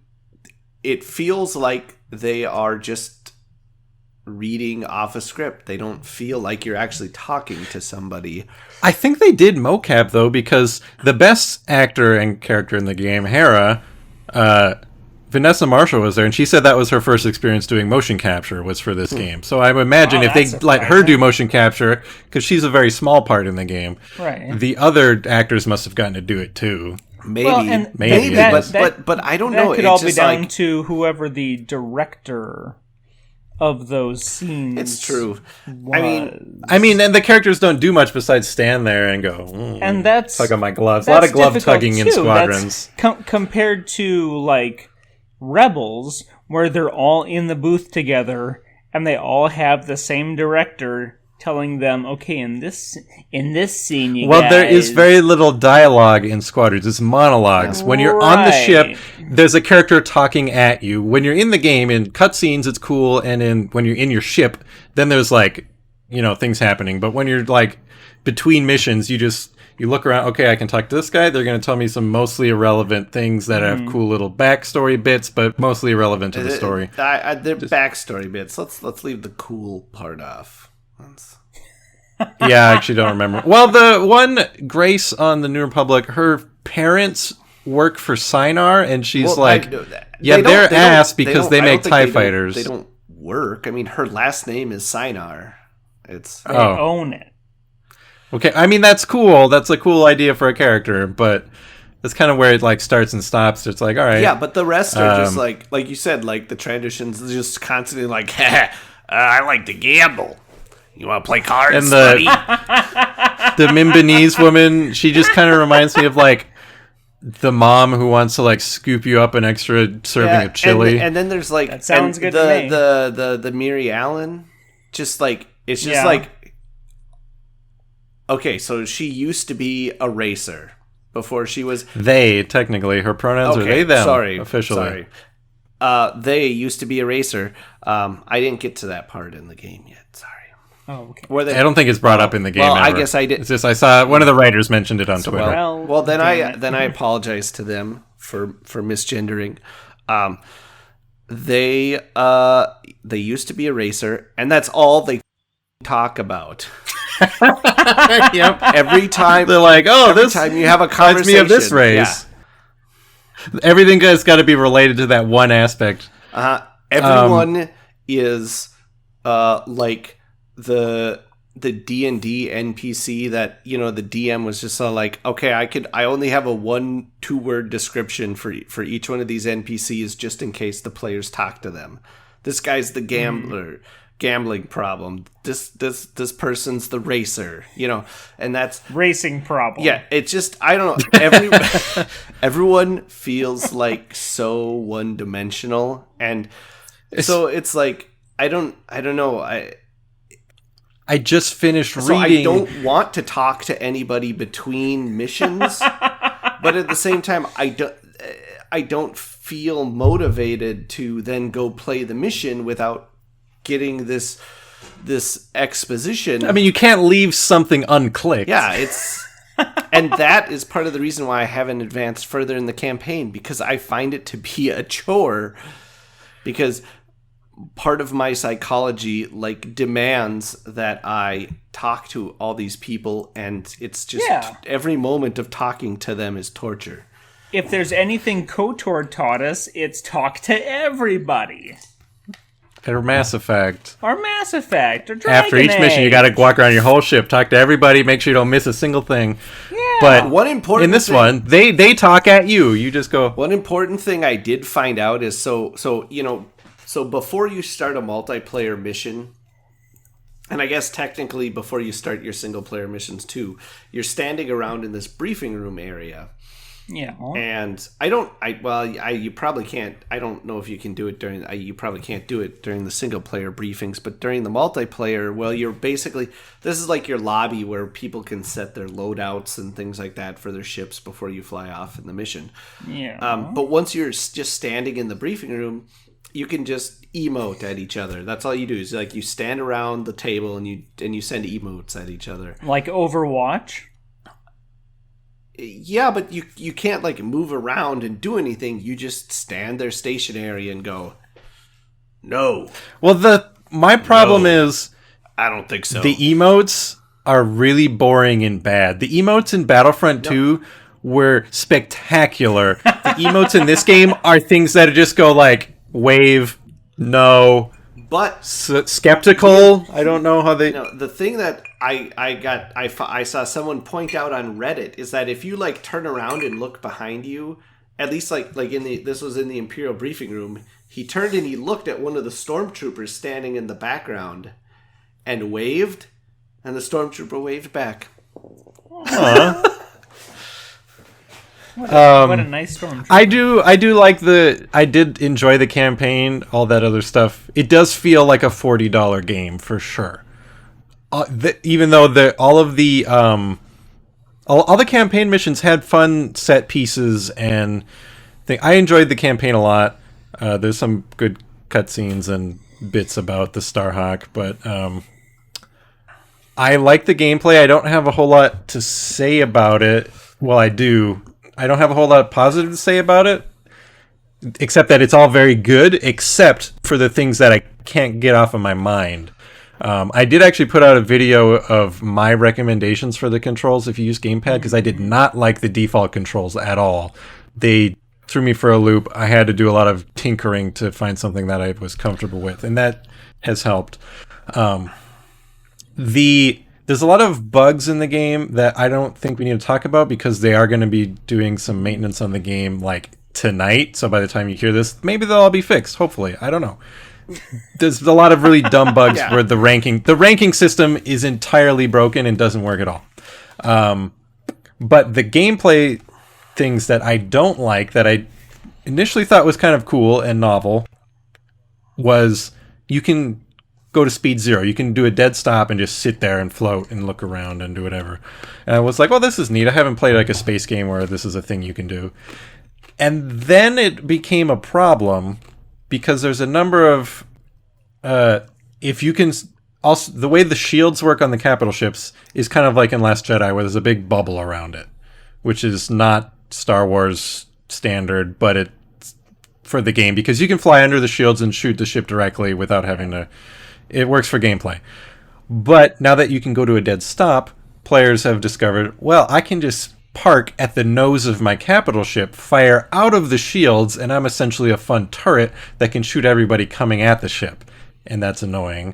[SPEAKER 2] it feels like they are just reading off a script. They don't feel like you're actually talking to somebody.
[SPEAKER 3] I think they did mocap, though, because the best actor and character in the game, Hera... Vanessa Marshall was there, and she said that was her first experience doing motion capture was for this game. So I would imagine if they let her do motion capture, because she's a very small part in the game,
[SPEAKER 1] right?
[SPEAKER 3] The other actors must have gotten to do it too.
[SPEAKER 2] Maybe, but I don't know.
[SPEAKER 1] That could all be down to whoever the director of those scenes.
[SPEAKER 2] It's true.
[SPEAKER 1] Was.
[SPEAKER 3] I mean, and the characters don't do much besides stand there and go.
[SPEAKER 1] And that's
[SPEAKER 3] tug on my gloves. A lot of glove tugging in Squadrons.
[SPEAKER 1] Compared to like Rebels, where they're all in the booth together and they all have the same director telling them, okay, in this scene, you guys...
[SPEAKER 3] there is very little dialogue in Squadrons. It's monologues. When you're on the ship, there's a character talking at you. When you're in the game, in cutscenes, it's cool, and when you're in your ship, then there's like, things happening. But when you're like between missions, you look around, okay, I can talk to this guy. They're going to tell me some mostly irrelevant things that have cool little backstory bits, but mostly irrelevant to the story.
[SPEAKER 2] They're backstory bits. Let's leave the cool part off.
[SPEAKER 3] Yeah, I actually don't remember. Well, the one Grace on the New Republic, her parents work for Sinar, and she's they're ass because they make TIE fighters.
[SPEAKER 2] They don't work. I mean, her last name is Sinar.
[SPEAKER 1] They own it.
[SPEAKER 3] Okay, I mean, that's cool. That's a cool idea for a character, but that's kind of where it like starts and stops. It's like, all right.
[SPEAKER 2] Yeah, but the rest are just like you said, like the transitions just constantly like, I like to gamble. You want to play cards,
[SPEAKER 3] and
[SPEAKER 2] buddy?
[SPEAKER 3] The Mimbinese woman, she just kind of reminds me of like the mom who wants to like scoop you up an extra serving of chili.
[SPEAKER 2] And then there's like
[SPEAKER 1] that sounds good to me.
[SPEAKER 2] The Miri Allen, just like it's just like okay, so she used to be a racer before she was.
[SPEAKER 3] They technically her pronouns are they them.
[SPEAKER 2] Sorry,
[SPEAKER 3] officially.
[SPEAKER 2] They used to be a racer. I didn't get to that part in the game yet. Sorry.
[SPEAKER 1] Oh, okay.
[SPEAKER 3] I don't think it's brought up in the game.
[SPEAKER 2] Well,
[SPEAKER 3] ever.
[SPEAKER 2] I guess I did.
[SPEAKER 3] It's just I saw one of the writers mentioned it on Twitter.
[SPEAKER 2] Well, then I apologize to them for misgendering. They used to be a racer, and that's all they talk about.
[SPEAKER 3] Yep.
[SPEAKER 2] Every time
[SPEAKER 3] they're like, "Oh, this
[SPEAKER 2] time you have a conversation,
[SPEAKER 3] me of this race." Yeah. Everything has got to be related to that one aspect.
[SPEAKER 2] Everyone is like the D&D NPC that the DM was just like, okay, I only have a 1-2 word description for each one of these NPCs just in case the players talk to them. This guy's the gambler, gambling problem. This person's the racer, and that's
[SPEAKER 1] racing problem.
[SPEAKER 2] Yeah, it's just, I don't know. Everyone feels like so one-dimensional, and so it's like I don't know.
[SPEAKER 3] I just finished reading.
[SPEAKER 2] I don't want to talk to anybody between missions, but at the same time, I don't feel motivated to then go play the mission without getting this exposition.
[SPEAKER 3] I mean, you can't leave something unclicked.
[SPEAKER 2] Yeah, and that is part of the reason why I haven't advanced further in the campaign, because I find it to be a chore, because part of my psychology demands that I talk to all these people, and it's just every moment of talking to them is torture.
[SPEAKER 1] If there's anything KOTOR taught us, it's talk to everybody.
[SPEAKER 3] Or Mass Effect.
[SPEAKER 1] Or Dragon
[SPEAKER 3] After each mission, you got to walk around your whole ship, talk to everybody, make sure you don't miss a single thing.
[SPEAKER 1] Yeah.
[SPEAKER 3] But in this one, they talk at you. You just go.
[SPEAKER 2] One important thing I did find out is so before you start a multiplayer mission, and I guess technically before you start your single player missions too, you're standing around in this briefing room area.
[SPEAKER 1] Yeah.
[SPEAKER 2] And you probably can't, I don't know if you can do it you probably can't do it during the single player briefings, but during the multiplayer, you're basically, this is like your lobby where people can set their loadouts and things like that for their ships before you fly off in the mission.
[SPEAKER 1] Yeah.
[SPEAKER 2] But once you're just standing in the briefing room, you can just emote at each other. That's all you do is you stand around the table and you send emotes at each other.
[SPEAKER 1] Like Overwatch?
[SPEAKER 2] Yeah, but you can't move around and do anything. You just stand there stationary and go, no.
[SPEAKER 3] Well, my problem is,
[SPEAKER 2] I don't think so.
[SPEAKER 3] The emotes are really boring and bad. The emotes in Battlefront 2 were spectacular. The emotes in this game are things that just go wave, no,
[SPEAKER 2] but
[SPEAKER 3] skeptical. I don't know how they.
[SPEAKER 2] The thing that I saw someone point out on Reddit is that if you turn around and look behind you, at least this was in the Imperial briefing room, he turned and he looked at one of the stormtroopers standing in the background and waved, and the stormtrooper waved back.
[SPEAKER 1] What a nice stormtrooper.
[SPEAKER 3] I did enjoy the campaign, all that other stuff. It does feel like a $40 game for sure. Even though all the campaign missions had fun set pieces and I enjoyed the campaign a lot. There's some good cutscenes and bits about the Starhawk, but I like the gameplay. I don't have a whole lot to say about it. Well, I do. I don't have a whole lot of positive to say about it, except that it's all very good, except for the things that I can't get off of my mind. I did actually put out a video of my recommendations for the controls if you use Gamepad, because I did not like the default controls at all. They threw me for a loop. I had to do a lot of tinkering to find something that I was comfortable with, and that has helped. There's a lot of bugs in the game that I don't think we need to talk about, because they are going to be doing some maintenance on the game tonight. So by the time you hear this, maybe they'll all be fixed. Hopefully. I don't know. There's a lot of really dumb bugs where the ranking system is entirely broken and doesn't work at all. But the gameplay things that I don't like, that I initially thought was kind of cool and novel, was you can go to speed 0. You can do a dead stop and just sit there and float and look around and do whatever. And I was like, well, this is neat. I haven't played a space game where this is a thing you can do. And then it became a problem, because there's a number of if you can also, the way the shields work on the capital ships is kind of like in Last Jedi, where there's a big bubble around it, which is not Star Wars standard, but it's for the game, because you can fly under the shields and shoot the ship directly without having to. It works for gameplay. But now that you can go to a dead stop, players have discovered, well, I can just park at the nose of my capital ship, fire out of the shields, and I'm essentially a fun turret that can shoot everybody coming at the ship. And that's annoying.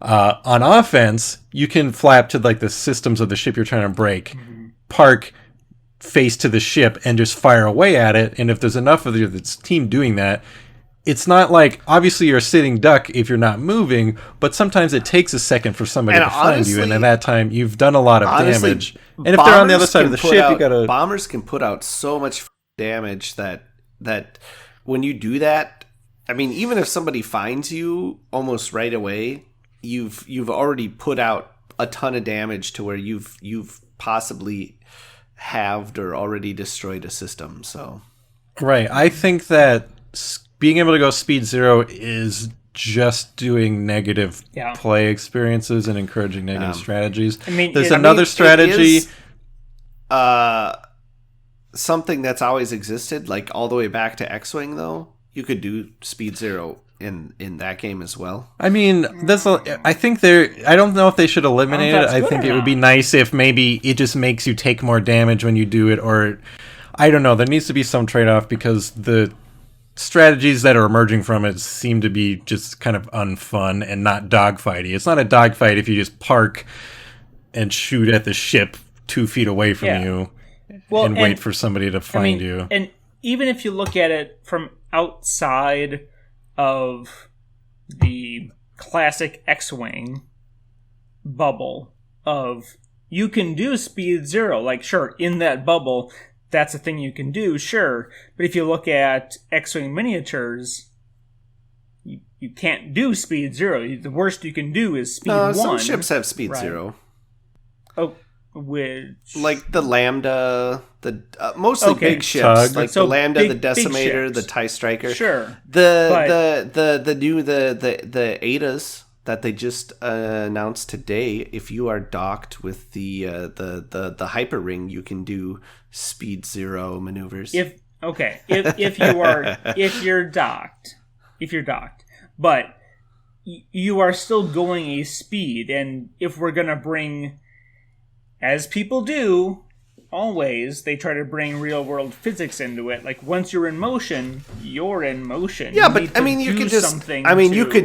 [SPEAKER 3] On offense, you can fly up to the systems of the ship you're trying to break, park face to the ship, and just fire away at it. And if there's enough of the team doing that, it's not like, obviously you're a sitting duck if you're not moving, but sometimes it takes a second for somebody to find you, and at that time you've done a lot of damage. And if they're on the other side of the ship, you gotta...
[SPEAKER 2] Bombers can put out so much damage that when you do that, I mean, even if somebody finds you almost right away, you've already put out a ton of damage to where you've possibly halved or already destroyed a system. So,
[SPEAKER 3] right, I think that being able to go speed 0 is just doing negative play experiences and encouraging negative strategies. I mean, there's another strategy.
[SPEAKER 2] It is, something that's always existed, like all the way back to X-Wing, though. You could do speed 0 in that game as well.
[SPEAKER 3] I mean, I think I don't know if they should eliminate it. I think it would be nice if maybe it just makes you take more damage when you do it, or I don't know. There needs to be some trade-off because the strategies that are emerging from it seem to be just kind of unfun and not dogfighty. It's not a dogfight if you just park and shoot at the ship 2 feet away from you and wait for somebody to find you.
[SPEAKER 1] And even if you look at it from outside of the classic X-Wing bubble of you can do speed 0, like sure, in that bubble, that's a thing you can do, sure. But if you look at X-Wing miniatures, you can't do speed 0. The worst you can do is speed 1.
[SPEAKER 2] Some ships have speed 0.
[SPEAKER 1] Oh, which...
[SPEAKER 2] Like the Lambda, mostly big ships,
[SPEAKER 3] Tug.
[SPEAKER 2] like the Lambda, the Decimator, the TIE Striker.
[SPEAKER 1] Sure.
[SPEAKER 2] The new the Adas that they just announced today. If you are docked with the hyper ring, you can do speed 0 maneuvers.
[SPEAKER 1] If you're docked, but you are still going a speed, and if we're gonna bring, as people do, always, they try to bring real world physics into it. Like once you're in motion, you're in motion.
[SPEAKER 2] Yeah, but I mean, you could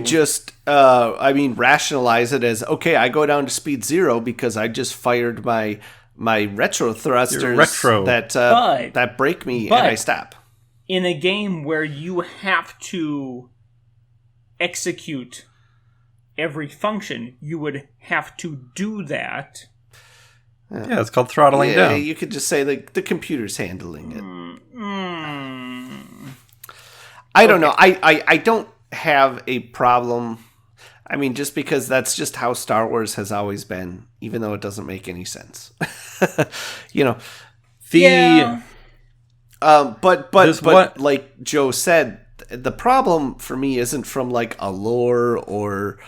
[SPEAKER 2] just rationalize it as, okay, I go down to speed 0 because I just fired my retro thrusters that break me and I stop.
[SPEAKER 1] In a game where you have to execute every function, you would have to do that.
[SPEAKER 3] Yeah, it's called throttling down.
[SPEAKER 2] You could just say the computer's handling it. I don't know. I don't have a problem. I mean, just because that's just how Star Wars has always been, even though it doesn't make any sense. But like Joe said, the problem for me isn't from like a lore or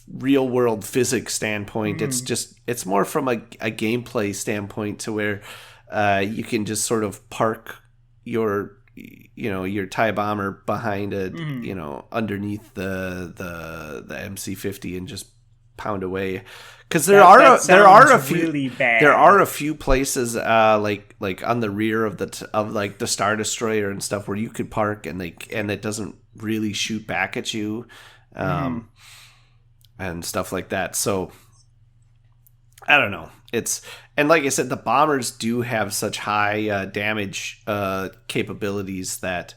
[SPEAKER 2] real world physics standpoint. It's more from a gameplay standpoint, to where you can just sort of park your TIE bomber behind underneath the MC-50 and just pound away. Because there are a few places like on the rear of the Star Destroyer and stuff where you could park and it doesn't really shoot back at you. And stuff like that. So I don't know. And like I said, the bombers do have such high damage capabilities that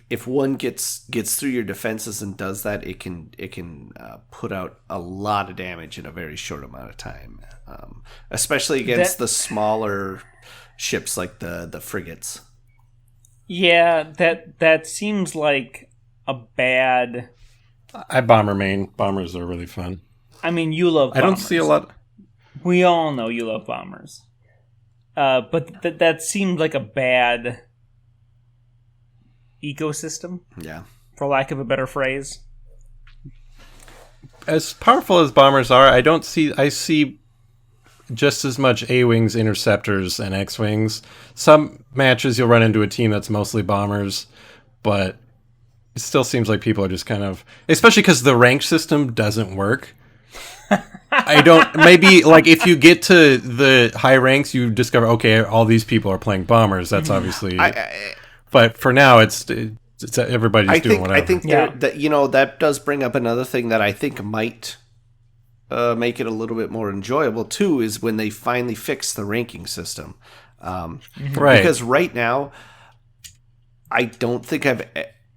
[SPEAKER 2] if one gets through your defenses and does that, it can put out a lot of damage in a very short amount of time, especially against the smaller ships like the frigates.
[SPEAKER 1] Yeah, that seems like a bad.
[SPEAKER 3] I bomber main. Bombers are really fun.
[SPEAKER 1] I mean, you love bombers.
[SPEAKER 3] I don't see a lot.
[SPEAKER 1] We all know you love bombers. But that seems like a bad ecosystem.
[SPEAKER 2] Yeah.
[SPEAKER 1] For lack of a better phrase.
[SPEAKER 3] As powerful as bombers are, I see just as much A-Wings, Interceptors, and X-Wings. Some matches you'll run into a team that's mostly bombers, but it still seems like people are just kind of, especially because the rank system doesn't work. Maybe like if you get to the high ranks, you discover, okay, all these people are playing bombers. That's obviously, but for now it's everybody's doing whatever.
[SPEAKER 2] I think that does bring up another thing that I think might make it a little bit more enjoyable too, is when they finally fix the ranking system.
[SPEAKER 3] Right.
[SPEAKER 2] Because right now, I don't think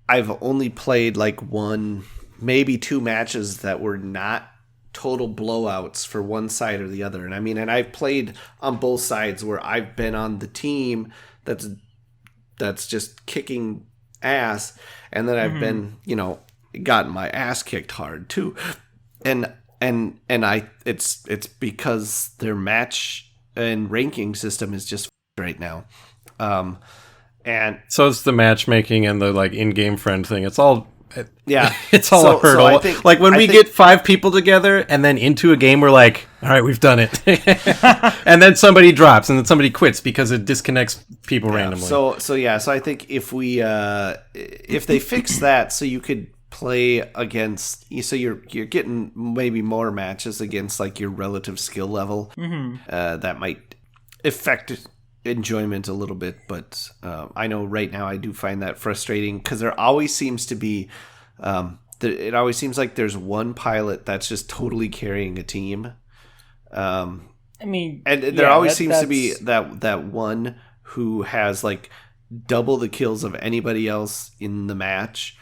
[SPEAKER 2] I've only played like one, maybe two matches that were not total blowouts for one side or the other. And I mean, and I've played on both sides where I've been on the team that's just kicking ass, and then I've been, gotten my ass kicked hard too. And it's because their match and ranking system is just right now. And
[SPEAKER 3] so it's the matchmaking and the like in-game friend thing. It's all it's all a hurdle.
[SPEAKER 2] So I think,
[SPEAKER 3] like when we get 5 people together and then into a game, we're like, all right, we've done it. And then somebody drops and then somebody quits because it disconnects people randomly.
[SPEAKER 2] So I think if they fix that, so you could play against, so you're getting maybe more matches against like your relative skill level, that might affect enjoyment a little bit. But I know right now I do find that frustrating because there always seems to be it always seems like there's one pilot that's just totally carrying a team. I mean, and there always seems to be that one who has like double the kills of anybody else in the match.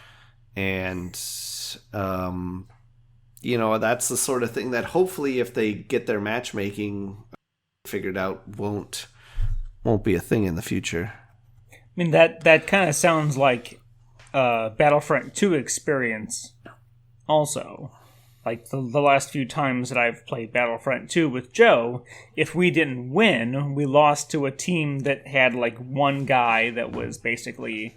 [SPEAKER 2] And that's the sort of thing that hopefully if they get their matchmaking figured out won't be a thing in the future.
[SPEAKER 1] I mean, that kind of sounds like Battlefront 2 experience also. Like the last few times that I've played Battlefront 2 with Joe, if we didn't win, we lost to a team that had like one guy that was basically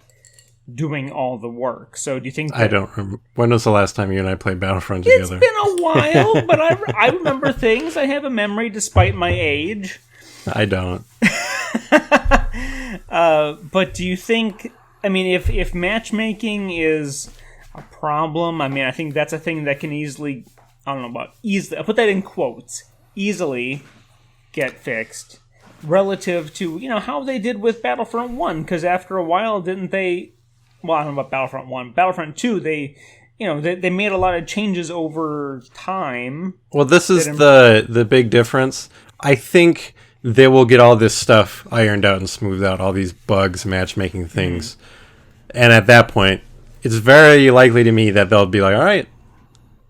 [SPEAKER 1] doing all the work. So do you think
[SPEAKER 3] I don't remember. When was the last time you and I played Battlefront together?
[SPEAKER 1] It's been a while, but I remember things. I have a memory despite my age.
[SPEAKER 3] I don't.
[SPEAKER 1] But do you think, I mean, if matchmaking is a problem, I mean, I think that's a thing that can easily, I don't know about easily, I'll put that in quotes, easily get fixed relative to, how they did with Battlefront 1, because after a while, didn't they, well, I don't know about Battlefront 1, Battlefront 2, they made a lot of changes over time.
[SPEAKER 3] Well, this is the big difference. I think they will get all this stuff ironed out and smoothed out, all these bugs, matchmaking things. And at that point, it's very likely to me that they'll be like, all right,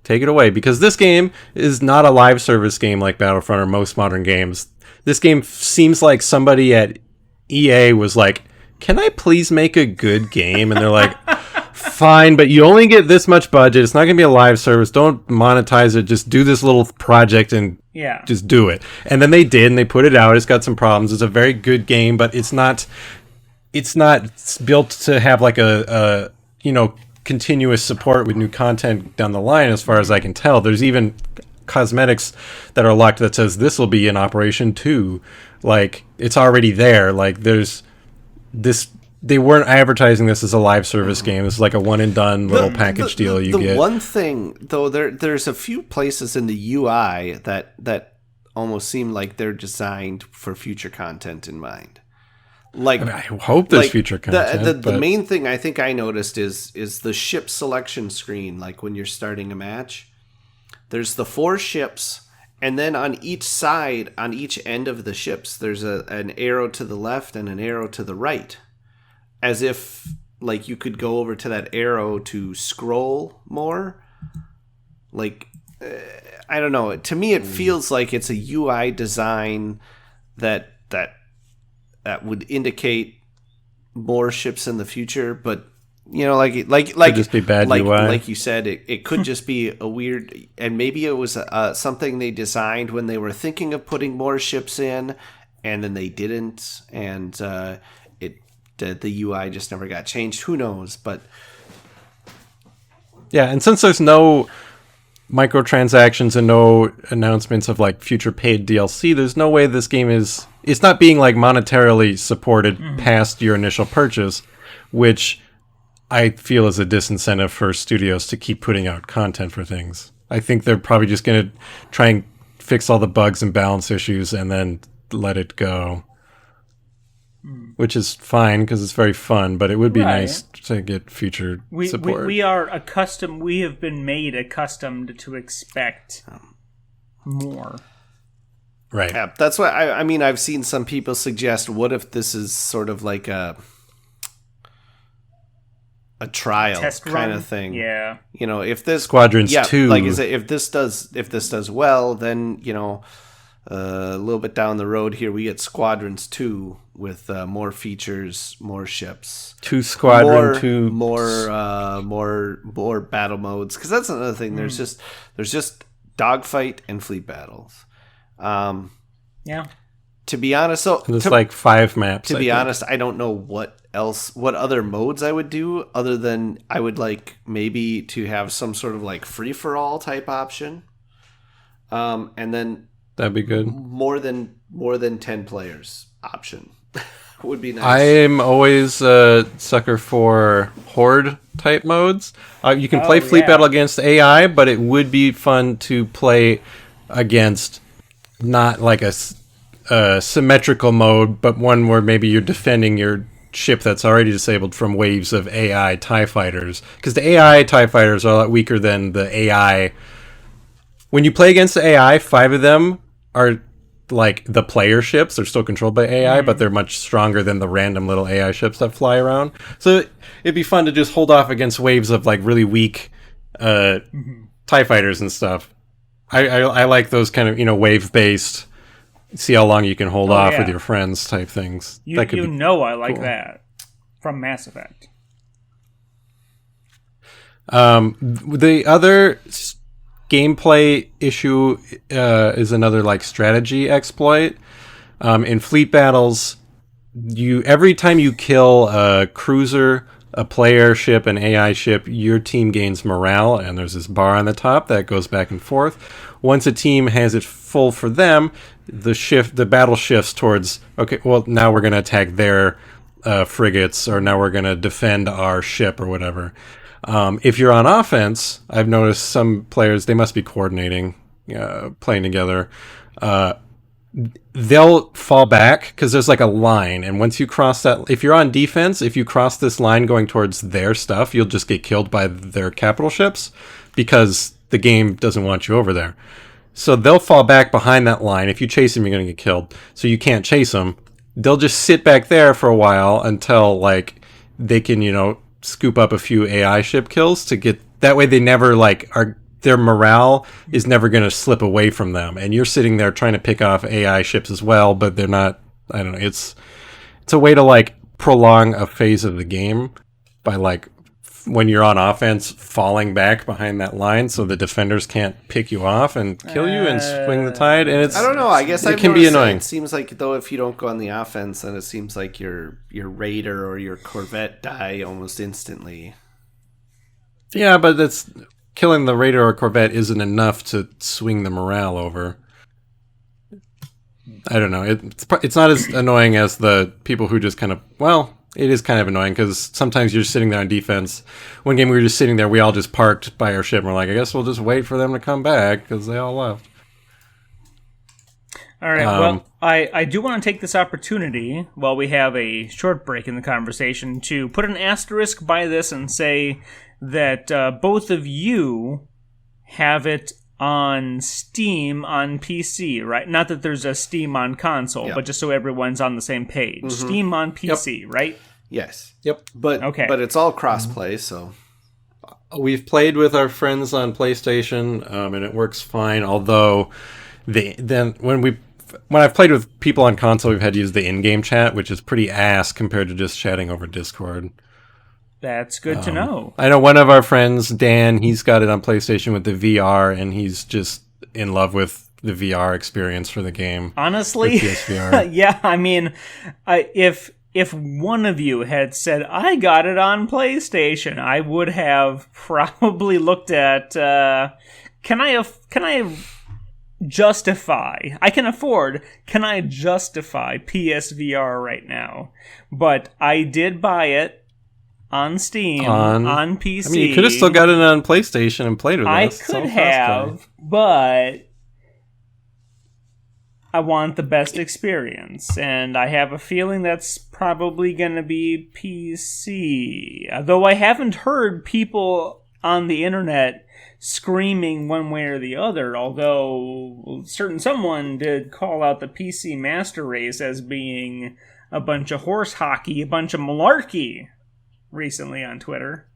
[SPEAKER 3] take it away. Because this game is not a live service game like Battlefront or most modern games. This game seems like somebody at EA was like, can I please make a good game? And they're like, fine, but you only get this much budget. It's not going to be a live service. Don't monetize it. Just do this little project and just do it. And then they did, and they put it out. It's got some problems. It's a very good game, but it's not built to have like a continuous support with new content down the line, as far as I can tell. There's even cosmetics that are locked that says this will be in operation too. Like, it's already there. Like, there's this. They weren't advertising this as a live service game. It's like a one and done little package deal you get.
[SPEAKER 2] The one thing though, there's a few places in the UI that almost seem like they're designed for future content in mind. Like,
[SPEAKER 3] I hope there's future content.
[SPEAKER 2] The main thing I think I noticed is the ship selection screen. Like when you're starting a match, there's the 4 ships. And then on each side, on each end of the ships, there's an arrow to the left and an arrow to the right. As if, like, you could go over to that arrow to scroll more. Like, I don't know. To me, it feels like it's a UI design that would indicate more ships in the future. But, could
[SPEAKER 3] just be bad UI.
[SPEAKER 2] Like you said, it could just be a weird... And maybe it was something they designed when they were thinking of putting more ships in, and then they didn't, and the UI just never got changed. Who knows? But
[SPEAKER 3] yeah, and since there's no microtransactions and no announcements of like future paid DLC, there's no way this game it's not being like monetarily supported past your initial purchase, which I feel is a disincentive for studios to keep putting out content for things. I think they're probably just going to try and fix all the bugs and balance issues and then let it go. Which is fine because it's very fun, but it would be nice to get future support.
[SPEAKER 1] We have been made accustomed to expect more.
[SPEAKER 3] Right.
[SPEAKER 2] Yeah, that's why I mean I've seen some people suggest, what if this is sort of like a trial
[SPEAKER 1] Test
[SPEAKER 2] kind
[SPEAKER 1] run?
[SPEAKER 2] of thing.
[SPEAKER 1] Yeah.
[SPEAKER 2] If this
[SPEAKER 3] Squadrons 2,
[SPEAKER 2] like if this does well, then a little bit down the road here we get Squadrons 2 with more features, more ships,
[SPEAKER 3] 2 Squadron 2,
[SPEAKER 2] more battle modes. Because that's another thing. There's just dogfight and fleet battles.
[SPEAKER 1] Yeah.
[SPEAKER 2] To be honest,
[SPEAKER 3] there's like 5 maps.
[SPEAKER 2] To be honest, I don't know what other modes I would do other than I would like maybe to have some sort of like free for all type option. And then
[SPEAKER 3] that'd be good.
[SPEAKER 2] More than 10 players option would be nice.
[SPEAKER 3] I am always a sucker for horde type modes. You can play fleet battle against AI, but it would be fun to play against not like a symmetrical mode, but one where maybe you're defending your ship that's already disabled from waves of AI TIE fighters. Because the AI TIE fighters are a lot weaker than the AI. When you play against the AI, 5 of them are like the player ships. They're still controlled by AI, but they're much stronger than the random little AI ships that fly around. So it'd be fun to just hold off against waves of like really weak TIE fighters and stuff. I like those kind of, wave-based, see how long you can hold off with your friends type things.
[SPEAKER 1] I like
[SPEAKER 3] cool.
[SPEAKER 1] that from Mass Effect.
[SPEAKER 3] The other gameplay issue is another like strategy exploit. In fleet battles, every time you kill a cruiser, a player ship, an AI ship, your team gains morale, and there's this bar on the top that goes back and forth. Once a team has it full for them, the battle shifts towards, okay, well, now we're going to attack their frigates, or now we're going to defend our ship or whatever. If you're on offense, I've noticed some players, they must be coordinating, playing together. They'll fall back because there's like a line, and once you cross that, if you're on defense, if you cross this line going towards their stuff, you'll just get killed by their capital ships because the game doesn't want you over there. So they'll fall back behind that line. If you chase them, you're going to get killed. So you can't chase them. They'll just sit back there for a while until like they can, scoop up a few AI ship kills to get that way. They never their morale is never going to slip away from them, and you're sitting there trying to pick off AI ships as well, but they're not. I don't know. It's a way to like prolong a phase of the game by like when you're on offense falling back behind that line so the defenders can't pick you off and kill you and swing the tide. And
[SPEAKER 2] I don't know. I guess
[SPEAKER 3] it can be annoying.
[SPEAKER 2] It seems like though if you don't go on the offense, then it seems like your raider or your corvette die almost instantly.
[SPEAKER 3] Yeah, but that's killing the raider or corvette isn't enough to swing the morale over. I don't know. It's not as annoying as the people who just kind of, it is kind of annoying because sometimes you're sitting there on defense. One game we were just sitting there, we all just parked by our ship and we're like, I guess we'll just wait for them to come back because they all left.
[SPEAKER 1] All right, well, I do want to take this opportunity while we have a short break in the conversation to put an asterisk by this and say that both of you have it on Steam on PC, right? Not that there's a Steam on console, but just so everyone's on the same page. Mm-hmm. Steam on PC, right?
[SPEAKER 2] Yes.
[SPEAKER 3] Yep.
[SPEAKER 2] But it's all cross-play, so...
[SPEAKER 3] We've played with our friends on PlayStation, and it works fine, although when I've played with people on console, we've had to use the in-game chat, which is pretty ass compared to just chatting over Discord.
[SPEAKER 1] That's good to know.
[SPEAKER 3] I know one of our friends, Dan, he's got it on PlayStation with the VR, and he's just in love with the VR experience for the game.
[SPEAKER 1] Honestly, yeah, I mean, if one of you had said, I got it on PlayStation, I would have probably looked at, can I justify PSVR right now? But I did buy it on Steam, on PC.
[SPEAKER 3] I mean, you could have still got it on PlayStation and played with us.
[SPEAKER 1] I could have, but I want the best experience, and I have a feeling that's probably going to be PC. Though I haven't heard people on the internet screaming one way or the other, although someone did call out the PC Master Race as being a bunch of horse hockey, a bunch of malarkey. recently on Twitter.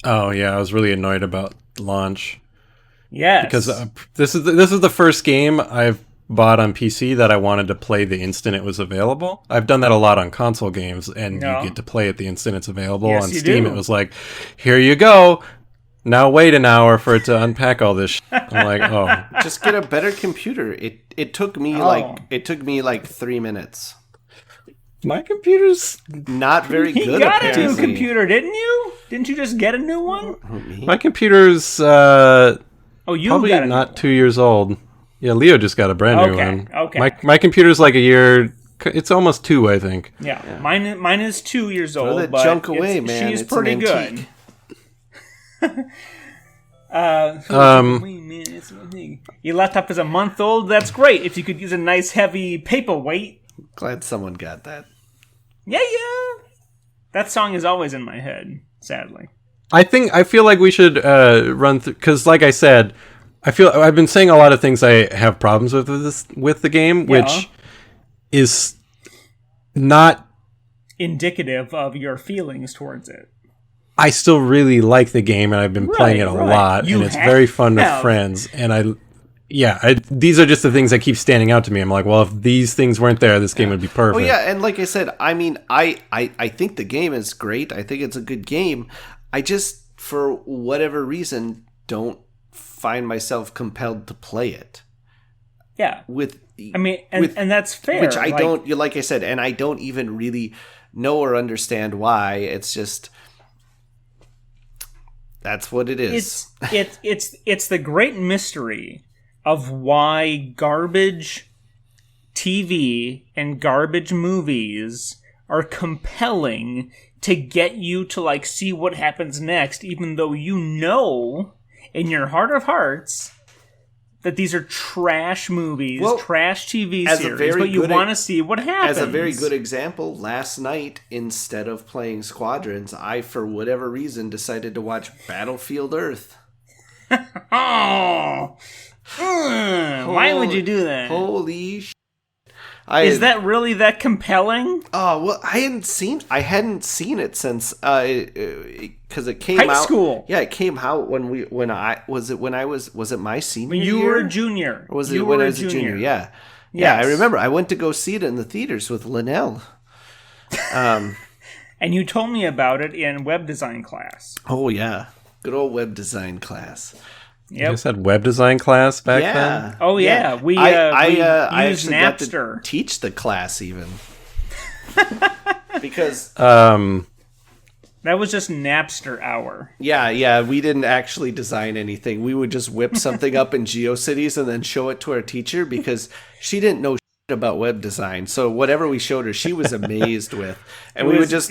[SPEAKER 3] Oh yeah, I was really annoyed about launch.
[SPEAKER 1] Yes,
[SPEAKER 3] because this is the first game I've bought on PC that I wanted to play the instant it was available. I've done that a lot on console games, and you get to play it the instant it's available.
[SPEAKER 1] Yes,
[SPEAKER 3] on
[SPEAKER 1] you
[SPEAKER 3] Steam,
[SPEAKER 1] do.
[SPEAKER 3] It was like, here you go. Now wait an hour for it to unpack all this. I'm like, oh,
[SPEAKER 2] just get a better computer. It took me like 3 minutes.
[SPEAKER 3] my computer's
[SPEAKER 2] Not very
[SPEAKER 1] you
[SPEAKER 2] good.
[SPEAKER 1] got
[SPEAKER 2] apparently.
[SPEAKER 1] a new computer, didn't you? Didn't you just get a new one?
[SPEAKER 3] my computer's
[SPEAKER 1] You
[SPEAKER 3] probably
[SPEAKER 1] got a
[SPEAKER 3] not 2 years old. Yeah, Leo just got a brand new one.
[SPEAKER 1] Okay.
[SPEAKER 3] My computer's like a year. It's almost 2, I think.
[SPEAKER 1] Yeah. Mine is 2 years old.
[SPEAKER 2] Throw that
[SPEAKER 1] but
[SPEAKER 2] junk away, man.
[SPEAKER 1] She's
[SPEAKER 2] It's
[SPEAKER 1] pretty
[SPEAKER 2] an
[SPEAKER 1] good.
[SPEAKER 2] antique.
[SPEAKER 1] Your laptop is a month old. That's great. If you could use a nice heavy paperweight.
[SPEAKER 2] Glad someone got that.
[SPEAKER 1] Yeah. That song is always in my head, sadly.
[SPEAKER 3] I feel like we should run through, because like I said, I've been saying a lot of things I have problems with the game, which is not
[SPEAKER 1] indicative of your feelings towards it.
[SPEAKER 3] I still really like the game, and I've been playing it a lot, and it's very fun with friends. And these are just the things that keep standing out to me. I'm like, well, if these things weren't there, this game would be perfect.
[SPEAKER 2] Oh yeah, and like I said, I mean, I think the game is great. I think it's a good game. I just, for whatever reason, don't find myself compelled to play it.
[SPEAKER 1] Yeah. And that's fair.
[SPEAKER 2] Which I don't, like I said, and I don't even really know or understand why. It's just, that's what it is.
[SPEAKER 1] It's the great mystery of why garbage TV and garbage movies are compelling to get you to like see what happens next, even though you know in your heart of hearts that these are trash movies, trash TV series, but you want to see what happens.
[SPEAKER 2] As a very good example, last night, instead of playing Squadrons, I, for whatever reason, decided to watch Battlefield Earth.
[SPEAKER 1] Why would you do that?
[SPEAKER 2] Holy shit.
[SPEAKER 1] Is that really that compelling?
[SPEAKER 2] Oh, well, I hadn't seen it since because it came out
[SPEAKER 1] high school.
[SPEAKER 2] Yeah, it came out when I was it my senior year?
[SPEAKER 1] You were a junior.
[SPEAKER 2] Or was it when I was a junior? Yeah. Yeah, I remember. I went to go see it in the theaters with Linnell.
[SPEAKER 1] And you told me about it in web design class.
[SPEAKER 2] Oh yeah. Good old web design class.
[SPEAKER 3] Yep. You guys had web design class back then?
[SPEAKER 1] Oh yeah, we used Napster
[SPEAKER 2] to teach the class even because
[SPEAKER 1] that was just Napster hour.
[SPEAKER 2] Yeah, we didn't actually design anything. We would just whip something up in GeoCities and then show it to our teacher because she didn't know shit about web design. So whatever we showed her, she was amazed with, and we would just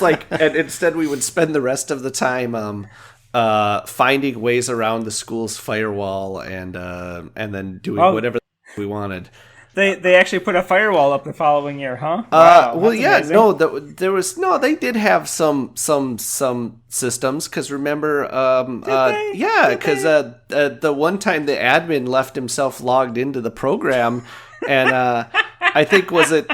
[SPEAKER 2] like, and instead we would spend the rest of the time finding ways around the school's firewall and then doing whatever we wanted.
[SPEAKER 1] They actually put a firewall up the following year, huh?
[SPEAKER 2] Wow, well, yeah, amazing. No, they did have some systems because remember, because the one time the admin left himself logged into the program, and I think was it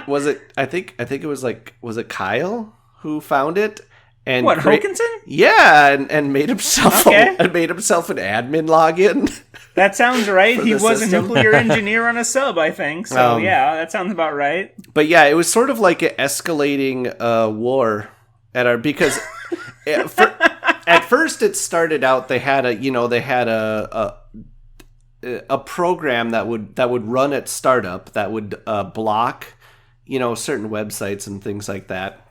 [SPEAKER 2] Kyle who found it. And
[SPEAKER 1] Hokinson?
[SPEAKER 2] Yeah, and made himself an admin login.
[SPEAKER 1] That sounds right. He was a nuclear engineer on a sub, I think. So yeah, that sounds about right.
[SPEAKER 2] But yeah, it was sort of like an escalating war at our because at first it started out they had a program that would run at startup that would block certain websites and things like that.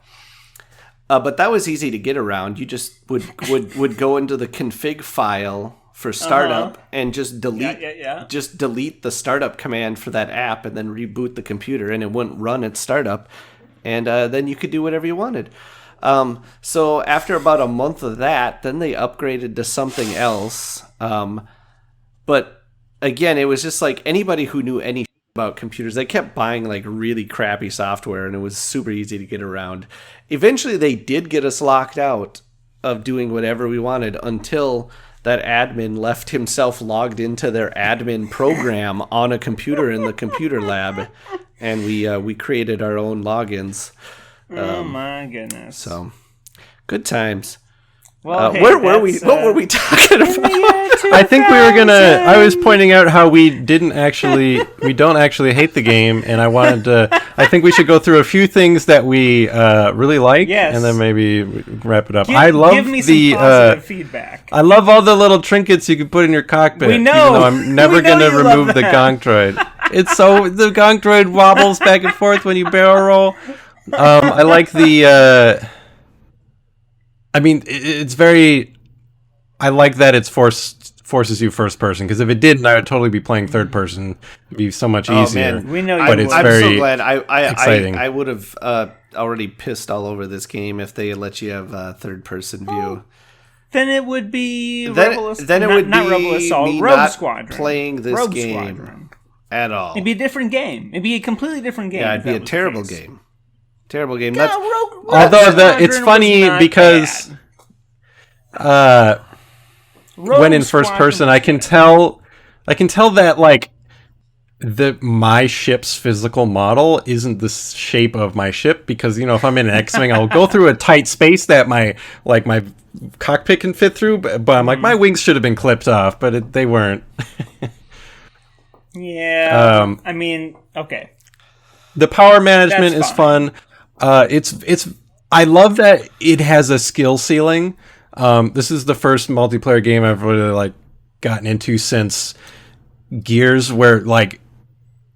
[SPEAKER 2] But that was easy to get around. You just would go into the config file for startup and just delete the startup command for that app and then reboot the computer and it wouldn't run at startup. And then you could do whatever you wanted. So after about a month of that, then they upgraded to something else. But again, it was just like anybody who knew any about computers, they kept buying like really crappy software and it was super easy to get around. Eventually they did get us locked out of doing whatever we wanted until that admin left himself logged into their admin program on a computer in the computer lab, and we created our own logins.
[SPEAKER 1] Oh my goodness!
[SPEAKER 2] So, good times.
[SPEAKER 1] Well, hey,
[SPEAKER 2] where were we? What were we talking about?
[SPEAKER 3] I think we were gonna. I was pointing out how we don't actually hate the game, and I wanted to. I think we should go through a few things that we really like, and then maybe wrap it up. I love
[SPEAKER 1] give me some positive feedback.
[SPEAKER 3] I love all the little trinkets you can put in your cockpit.
[SPEAKER 1] We know.
[SPEAKER 3] Even though I'm never gonna remove the gonk droid. It's the gonk droid wobbles back and forth when you barrel roll. I like the. I mean, it's very. I like that it's forces you first person, because if it didn't, I would totally be playing third person. It'd be so much easier.
[SPEAKER 1] Man. We know,
[SPEAKER 3] but it's
[SPEAKER 2] I'm
[SPEAKER 3] very
[SPEAKER 2] so glad.
[SPEAKER 3] exciting.
[SPEAKER 2] I would have already pissed all over this game if they had let you have a third person view.
[SPEAKER 1] Then it would be
[SPEAKER 2] Rogue Squadron playing this game at all.
[SPEAKER 1] It'd be a different game. It'd be a completely different game.
[SPEAKER 2] Yeah, it'd be a terrible game. Terrible game.
[SPEAKER 1] No,
[SPEAKER 3] although it's funny because when in first person, I can tell that like my ship's physical model isn't the shape of my ship, because if I'm in an X-wing, I'll go through a tight space that my cockpit can fit through, but I'm like, my wings should have been clipped off, but they weren't.
[SPEAKER 1] Yeah. I mean, okay.
[SPEAKER 3] The power management is fun. It's I love that it has a skill ceiling. This is the first multiplayer game I've really gotten into since Gears, where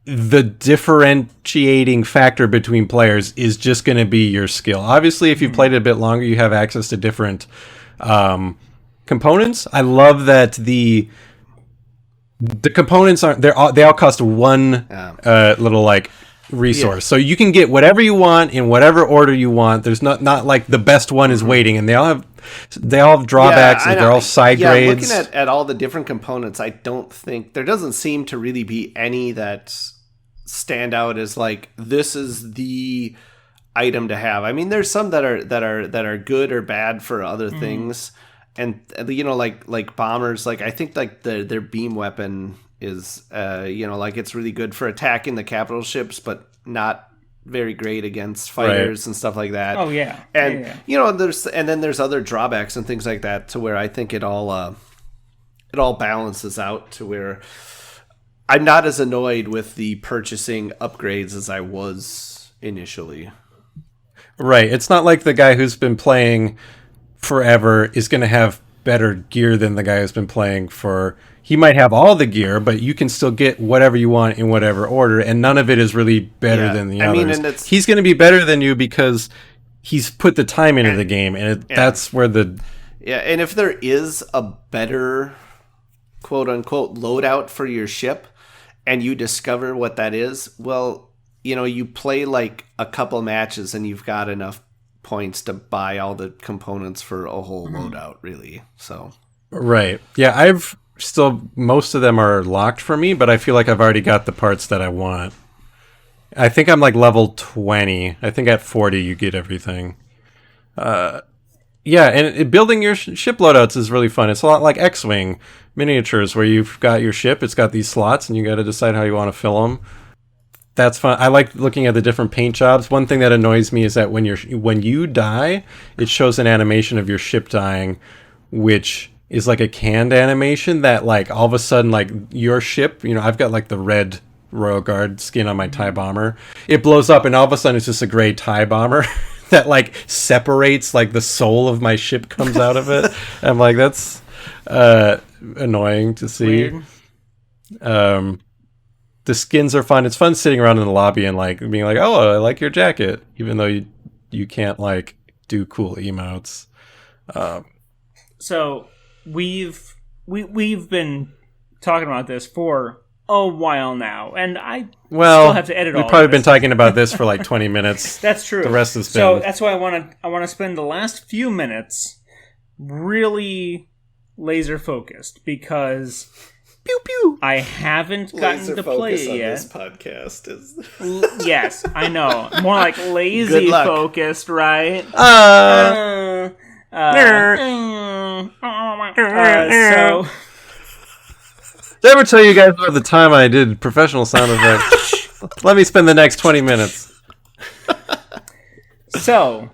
[SPEAKER 3] the differentiating factor between players is just going to be your skill. Obviously, if you've played it a bit longer, you have access to different components. I love that the components they all cost one little resource, so you can get whatever you want in whatever order you want. There's not like the best one is waiting, and they all have drawbacks, and they're all side grades.
[SPEAKER 2] Looking at all the different components, I don't think there doesn't seem to really be any that stand out as this is the item to have. I mean, there's some that are good or bad for other things, and like bombers. I think their beam weapon is it's really good for attacking the capital ships, but not very great against fighters and stuff like that.
[SPEAKER 1] Oh yeah,
[SPEAKER 2] and there's other drawbacks and things like that, to where I think it all balances out to where I'm not as annoyed with the purchasing upgrades as I was initially.
[SPEAKER 3] Right, it's not like the guy who's been playing forever is going to have better gear than the guy who's been playing for. He might have all the gear, but you can still get whatever you want in whatever order, and none of it is really better than the others.
[SPEAKER 2] And
[SPEAKER 3] he's going to be better than you because he's put the time into the game, and that's where the...
[SPEAKER 2] Yeah, and if there is a better quote-unquote loadout for your ship, and you discover what that is, well, you play a couple matches, and you've got enough points to buy all the components for a whole loadout, really. So...
[SPEAKER 3] Right. Yeah, most of them are locked for me, but I feel like I've already got the parts that I want. I think I'm level 20. I think at 40 you get everything. Yeah, and building your ship loadouts is really fun. It's a lot like X-Wing miniatures, where you've got your ship, it's got these slots, and you got to decide how you want to fill them. That's fun. I like looking at the different paint jobs. One thing that annoys me is that when you die, it shows an animation of your ship dying, which is a canned animation that all of a sudden your ship, I've got the red Royal Guard skin on my TIE bomber. It blows up, and all of a sudden it's just a gray TIE bomber that separates, the soul of my ship comes out of it. I'm that's annoying to see. Weird. The skins are fun. It's fun sitting around in the lobby and being oh, I like your jacket, even though you can't do cool emotes.
[SPEAKER 1] So we've been talking about this for a while now, and I still have to edit all
[SPEAKER 3] we've probably
[SPEAKER 1] of
[SPEAKER 3] been talking about this for 20 minutes.
[SPEAKER 1] That's true.
[SPEAKER 3] The rest has been...
[SPEAKER 1] So that's why I want to spend the last few minutes really laser focused, because
[SPEAKER 2] pew pew.
[SPEAKER 1] I haven't gotten to play it yet.
[SPEAKER 2] This podcast is
[SPEAKER 1] yes, I know. More like lazy focused, right? So
[SPEAKER 3] did I ever tell you guys about the time I did professional sound effects? Let me spend the next 20 minutes.
[SPEAKER 1] So,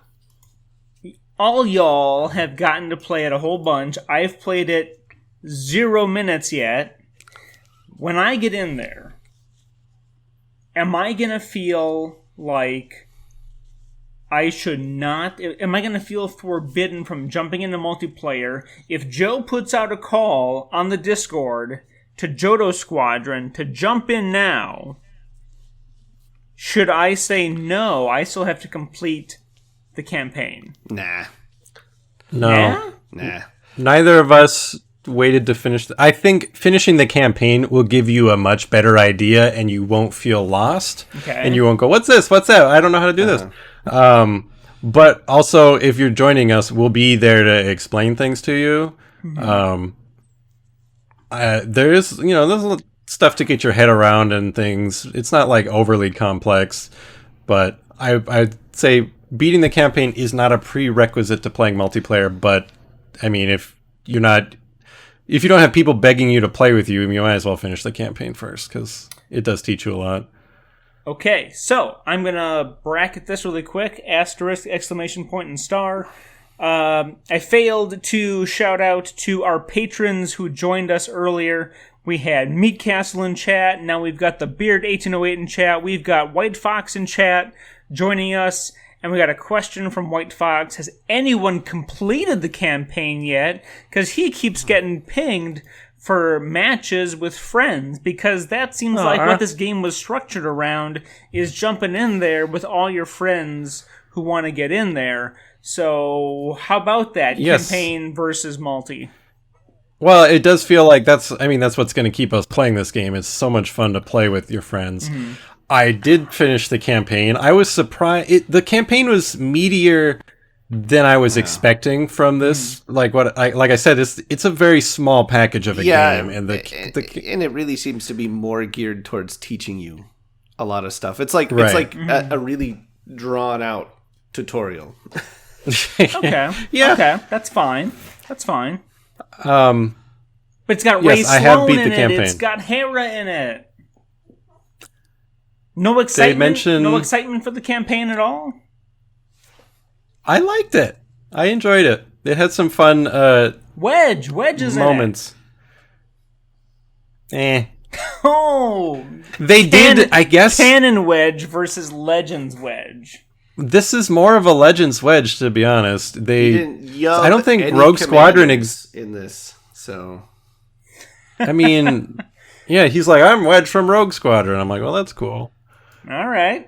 [SPEAKER 1] all y'all have gotten to play it a whole bunch. I've played it 0 minutes yet. When I get in there, am I going to feel like I should not... Am I going to feel forbidden from jumping into multiplayer if Joe puts out a call on the Discord to Jodo Squadron to jump in now? Should I say no? I still have to complete the campaign.
[SPEAKER 2] Nah.
[SPEAKER 3] No.
[SPEAKER 2] Nah.
[SPEAKER 3] Neither of us waited to finish. I think finishing the campaign will give you a much better idea, and you won't feel lost.
[SPEAKER 1] Okay.
[SPEAKER 3] And you won't go, "What's this? What's that? I don't know how to do this." But also, if you're joining us, we'll be there to explain things to you. Mm-hmm. There's stuff to get your head around and things. It's not like overly complex, but I'd say beating the campaign is not a prerequisite to playing multiplayer. But I mean, if you don't have people begging you to play with you, you might as well finish the campaign first, because it does teach you a lot.
[SPEAKER 1] Okay, so I'm going to bracket this really quick. Asterisk, exclamation point, and star. I failed to shout out to our patrons who joined us earlier. We had Meat Castle in chat. Now we've got the Beard 1808 in chat. We've got White Fox in chat joining us. And we got a question from White Fox. Has anyone completed the campaign yet? Because he keeps getting pinged for matches with friends, because that seems like what this game was structured around, is jumping in there with all your friends who want to get in there. So how about that? Yes. Campaign versus multi?
[SPEAKER 3] Well, it does feel like that's what's going to keep us playing this game. It's so much fun to play with your friends. Mm-hmm. I did finish the campaign. I was surprised. The campaign was meatier than I was expecting from this. Like I said, it's a very small package of a game, and
[SPEAKER 2] and it really seems to be more geared towards teaching you a lot of stuff. It's like a really drawn out tutorial.
[SPEAKER 1] Okay. Yeah. Okay. That's fine. But it's got Ray Sloan
[SPEAKER 3] I have beat the
[SPEAKER 1] in
[SPEAKER 3] campaign.
[SPEAKER 1] It's got Hera in it. No excitement. No excitement for the campaign at all.
[SPEAKER 3] I liked it. I enjoyed it. It had some fun
[SPEAKER 1] Wedge is
[SPEAKER 3] moments.
[SPEAKER 1] Oh,
[SPEAKER 3] they did. I guess
[SPEAKER 1] Canon Wedge versus Legends Wedge.
[SPEAKER 3] This is more of a Legends Wedge, to be honest. I don't think Rogue Squadron
[SPEAKER 2] in this. So,
[SPEAKER 3] I mean, yeah, he's like, I'm Wedge from Rogue Squadron. I'm like, well, that's cool.
[SPEAKER 1] All right.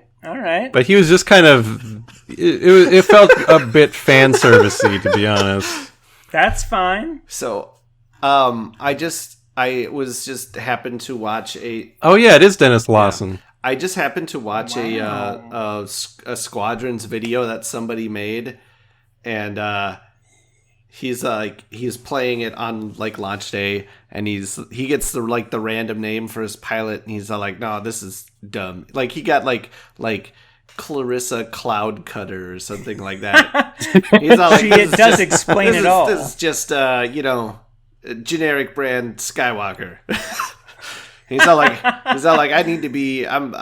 [SPEAKER 3] But he was just kind of, it felt a bit fan servicey, to be honest.
[SPEAKER 1] That's fine.
[SPEAKER 2] So, I was just happened to watch a.
[SPEAKER 3] Oh yeah, it is Dennis Lawson.
[SPEAKER 2] Yeah. I just happened to watch a Squadrons video that somebody made, and he's playing it on like launch day, and he gets the random name for his pilot, and he's like, no, this is dumb. Like he got like Clarissa Cloud Cutter or something like that. He's all like,
[SPEAKER 1] it does explain it all.
[SPEAKER 2] This is just generic brand Skywalker. He's all like, I need to be. I'm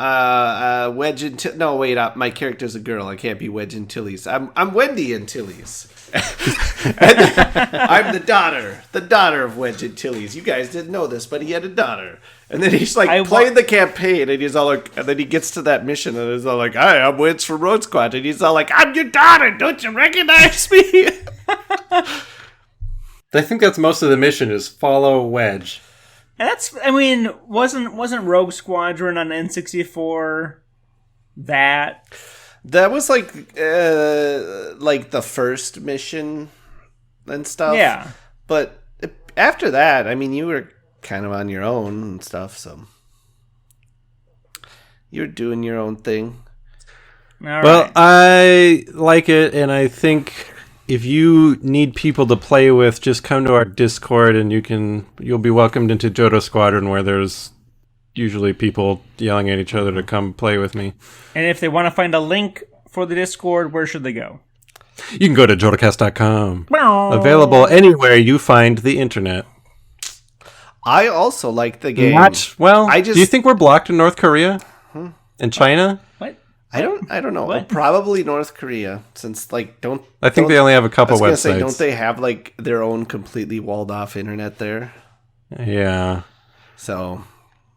[SPEAKER 2] Wedge Antilles. No, wait up. My character's a girl. I can't be Wedge Antilles. I'm Wendy Antilles. I'm the daughter of Wedge Antilles. You guys didn't know this, but he had a daughter. And then he's like playing the campaign, and he's all like, and then he gets to that mission, and he's all like, "Hi, I'm Wedge from Rogue Squad," and he's all like, "I'm your daughter. Don't you recognize me?"
[SPEAKER 3] I think that's most of the mission is follow Wedge.
[SPEAKER 1] Wasn't Rogue Squadron on N64 that?
[SPEAKER 2] That was like the first mission and stuff.
[SPEAKER 1] Yeah.
[SPEAKER 2] But after that, I mean, you were kind of on your own and stuff, so you're doing your own thing.
[SPEAKER 3] Well, I like it, and I think if you need people to play with, just come to our Discord, and you'll be welcomed into Jodo Squadron, where there's usually people yelling at each other to come play with me.
[SPEAKER 1] And if they want to find a link for the Discord, where should they go?
[SPEAKER 3] You can go to jodocast.com. Available anywhere you find the internet.
[SPEAKER 2] I also like the game.
[SPEAKER 3] Do you think we're blocked in North Korea? And China?
[SPEAKER 1] What?
[SPEAKER 2] I don't know.
[SPEAKER 1] What?
[SPEAKER 2] Probably North Korea, since
[SPEAKER 3] I think they only have a couple websites.
[SPEAKER 2] Say, don't they have like their own completely walled off internet there?
[SPEAKER 3] Yeah.
[SPEAKER 2] So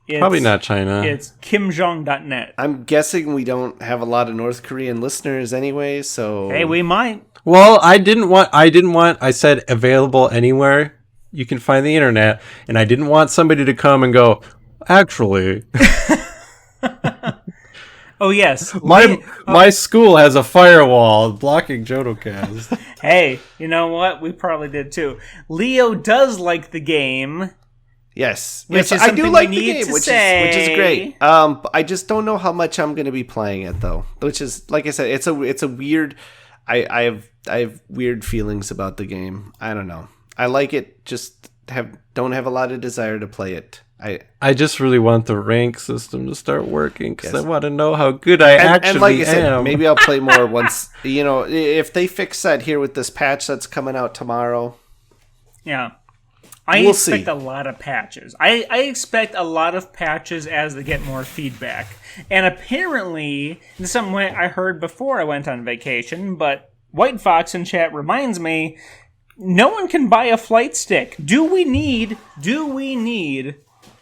[SPEAKER 3] probably not China.
[SPEAKER 1] It's kimjong.net.
[SPEAKER 2] I'm guessing we don't have a lot of North Korean listeners anyway, so
[SPEAKER 1] Hey, we might.
[SPEAKER 3] Well, I said available anywhere you can find the internet, and I didn't want somebody to come and go, actually,
[SPEAKER 1] oh yes.
[SPEAKER 3] My school has a firewall blocking JodoCast.
[SPEAKER 1] Hey, you know what? We probably did too. Leo does like the game.
[SPEAKER 2] Yes,
[SPEAKER 1] Which is
[SPEAKER 2] I do
[SPEAKER 1] something
[SPEAKER 2] like
[SPEAKER 1] we
[SPEAKER 2] the
[SPEAKER 1] need
[SPEAKER 2] game,
[SPEAKER 1] to
[SPEAKER 2] which
[SPEAKER 1] say.
[SPEAKER 2] is great. I just don't know how much I'm going to be playing it though. Which is, like I said, it's a weird. I have weird feelings about the game. I don't know. I like it. Just don't have a lot of desire to play it.
[SPEAKER 3] I just really want the rank system to start working because I want to know how good I actually
[SPEAKER 2] and like I said,
[SPEAKER 3] am.
[SPEAKER 2] maybe I'll play more once. If they fix that here with this patch that's coming out tomorrow.
[SPEAKER 1] Yeah. I
[SPEAKER 2] We'll
[SPEAKER 1] expect
[SPEAKER 2] see.
[SPEAKER 1] a lot of patches. I expect a lot of patches as they get more feedback. And apparently, in some way I heard before I went on vacation, but White Fox in chat reminds me, no one can buy a flight stick. Do we need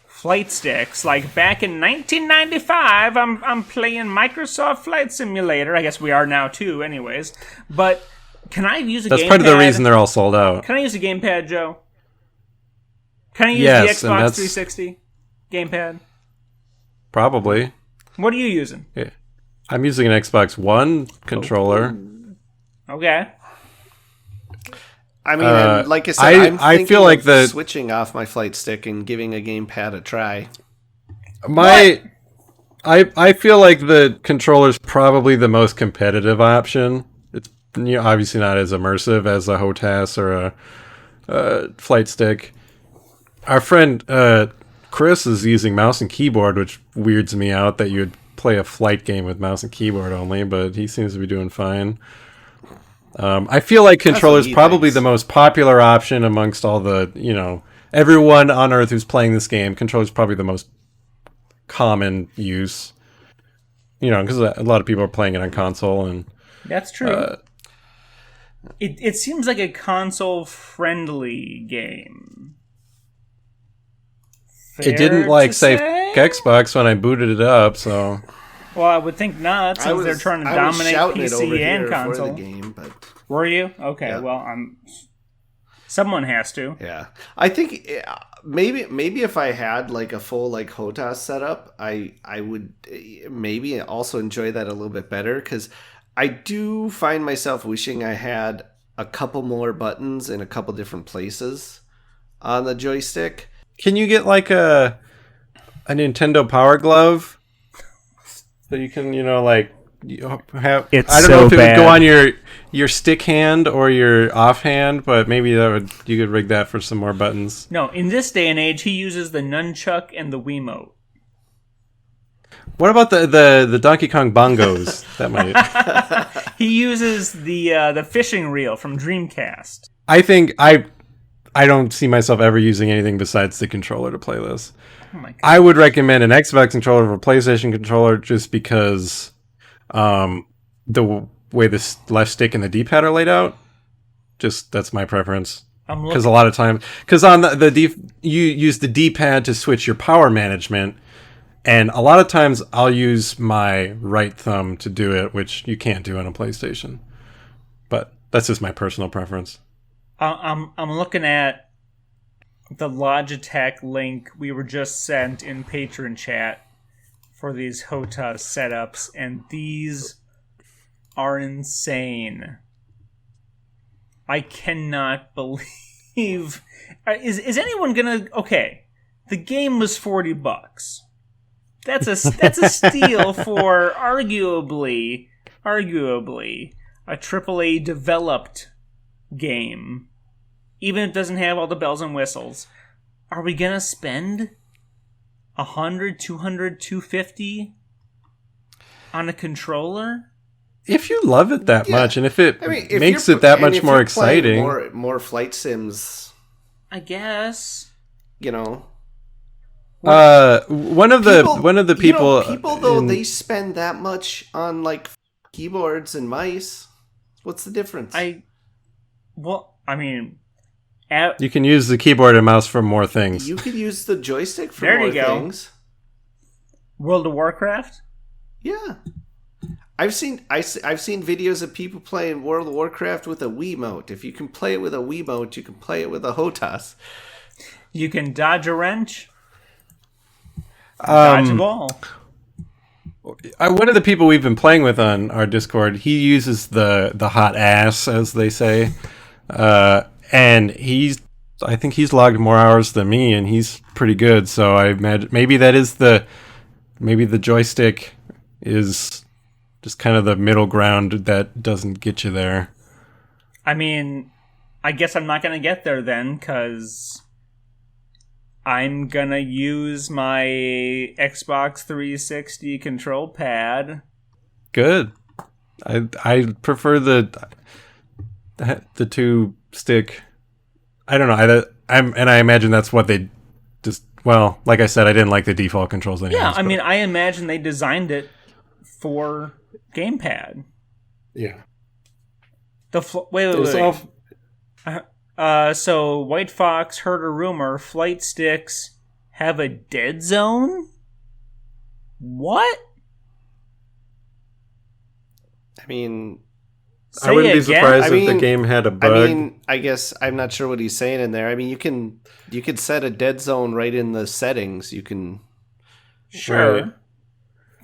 [SPEAKER 1] flight sticks? Like back in 1995, I'm playing Microsoft Flight Simulator. I guess we are now too, anyways. But can I use a gamepad?
[SPEAKER 3] That's part of the reason they're all sold out.
[SPEAKER 1] Can I use a gamepad, Joe? Can I use the Xbox 360 gamepad?
[SPEAKER 3] Probably.
[SPEAKER 1] What are you using?
[SPEAKER 3] Yeah. I'm using an Xbox One controller.
[SPEAKER 1] Okay.
[SPEAKER 2] I mean, and like I said,
[SPEAKER 3] I feel like
[SPEAKER 2] switching off my flight stick and giving a gamepad a try.
[SPEAKER 3] I feel like the controller's probably the most competitive option. It's obviously not as immersive as a HOTAS or a flight stick. Our friend Chris is using mouse and keyboard, which weirds me out that you would play a flight game with mouse and keyboard only, but he seems to be doing fine. I feel like controller's probably the most popular option amongst all the, everyone on Earth who's playing this game. Controller's probably the most common use, because a lot of people are playing it on console. And
[SPEAKER 1] that's true. It seems like a console-friendly game.
[SPEAKER 3] It didn't say Xbox when I booted it up, so.
[SPEAKER 1] Well, I would think not, since they're trying to dominate PC and console.
[SPEAKER 2] For the game, but
[SPEAKER 1] were you? Okay, yeah. Well, someone has to.
[SPEAKER 2] Yeah, I think maybe if I had like a full like HOTAS setup, I would maybe also enjoy that a little bit better, because I do find myself wishing I had a couple more buttons in a couple different places on the joystick.
[SPEAKER 3] Can you get like a Nintendo Power Glove so you can, have?
[SPEAKER 1] It's
[SPEAKER 3] I don't
[SPEAKER 1] so
[SPEAKER 3] know if it
[SPEAKER 1] bad.
[SPEAKER 3] would go on your stick hand or your offhand, but maybe you could rig that for some more buttons.
[SPEAKER 1] No, in this day and age, he uses the nunchuck and the Wiimote.
[SPEAKER 3] What about the Donkey Kong bongos? That might.
[SPEAKER 1] He uses the fishing reel from Dreamcast.
[SPEAKER 3] I think I don't see myself ever using anything besides the controller to play this.
[SPEAKER 1] Oh my God.
[SPEAKER 3] I would recommend an Xbox controller over a PlayStation controller just because the way the left stick and the D-pad are laid out. Just that's my preference. Because a lot of times, on you use the D-pad to switch your power management, and a lot of times I'll use my right thumb to do it, which you can't do on a PlayStation. But that's just my personal preference.
[SPEAKER 1] I'm looking at the Logitech link we were just sent in Patreon chat for these HOTAS setups, and these are insane. I cannot believe. Is anyone gonna? Okay, the game was $40. That's a steal for arguably a AAA developed game, even if it doesn't have all the bells and whistles. Are we gonna spend $100, $200, $250 on a controller?
[SPEAKER 3] If you love it that much, and if it makes it that much more exciting,
[SPEAKER 2] more flight sims,
[SPEAKER 1] I guess.
[SPEAKER 3] One of the people
[SPEAKER 2] people though they spend that much on like keyboards and mice. What's the difference?
[SPEAKER 3] You can use the keyboard and mouse for more things.
[SPEAKER 2] You could use the joystick for more things.
[SPEAKER 1] World of Warcraft?
[SPEAKER 2] Yeah. I've seen videos of people playing World of Warcraft with a Wiimote. If you can play it with a Wiimote, you can play it with a HOTAS.
[SPEAKER 1] You can dodge a wrench. Dodge a ball.
[SPEAKER 3] One of the people we've been playing with on our Discord, he uses the hot ass, as they say, and I think he's logged more hours than me, and he's pretty good. So I imagine maybe the joystick is just kind of the middle ground that doesn't get you there.
[SPEAKER 1] I mean, I guess I'm not going to get there then, because I'm going to use my Xbox 360 control pad.
[SPEAKER 3] Good. I prefer the two stick. I don't know. I imagine that's what they just. Well, like I said, I didn't like the default controls anyway.
[SPEAKER 1] Yeah, I mean, I imagine they designed it for gamepad.
[SPEAKER 3] Yeah.
[SPEAKER 1] Wait. So White Fox heard a rumor flight sticks have a dead zone? What?
[SPEAKER 2] I mean,
[SPEAKER 3] I wouldn't be surprised if the game had a bug.
[SPEAKER 2] I mean, I guess I'm not sure what he's saying in there. I mean, you could set a dead zone right in the settings. You can
[SPEAKER 1] sure.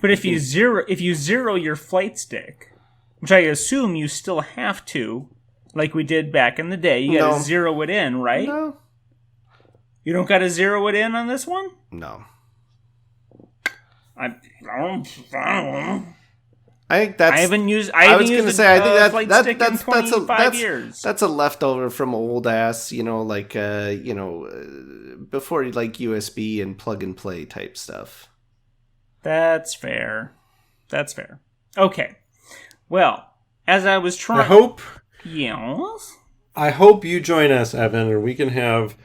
[SPEAKER 1] But if you zero your flight stick, which I assume you still have to, like we did back in the day, you got to zero it in, right?
[SPEAKER 2] No.
[SPEAKER 1] You don't got to zero it in on this one?
[SPEAKER 2] No.
[SPEAKER 1] I don't know.
[SPEAKER 2] I think that's.
[SPEAKER 1] I haven't used. I was going to say. I think
[SPEAKER 2] flight stick in 25 years. That's a leftover from old ass. Before like USB and plug and play type stuff.
[SPEAKER 1] That's fair. Okay. Well, as I was trying.
[SPEAKER 3] I hope.
[SPEAKER 1] Yes.
[SPEAKER 3] I hope you join us, Evan, and we can have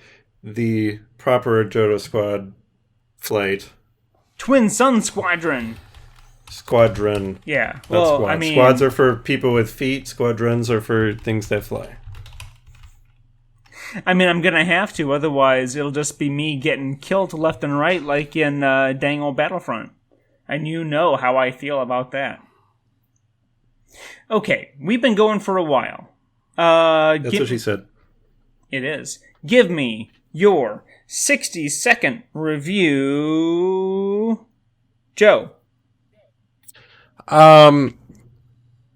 [SPEAKER 3] the proper Jodo Squad flight.
[SPEAKER 1] Twin Sun Squadron.
[SPEAKER 3] Yeah.
[SPEAKER 1] Well,
[SPEAKER 3] squad.
[SPEAKER 1] I mean,
[SPEAKER 3] squads are for people with feet. Squadrons are for things that fly.
[SPEAKER 1] I mean, I'm gonna have to, otherwise it'll just be me getting killed left and right, like in dang old Battlefront. And you know how I feel about that. Okay, we've been going for a while.
[SPEAKER 3] That's what she said.
[SPEAKER 1] It is. Give me your 60-second review, Joe.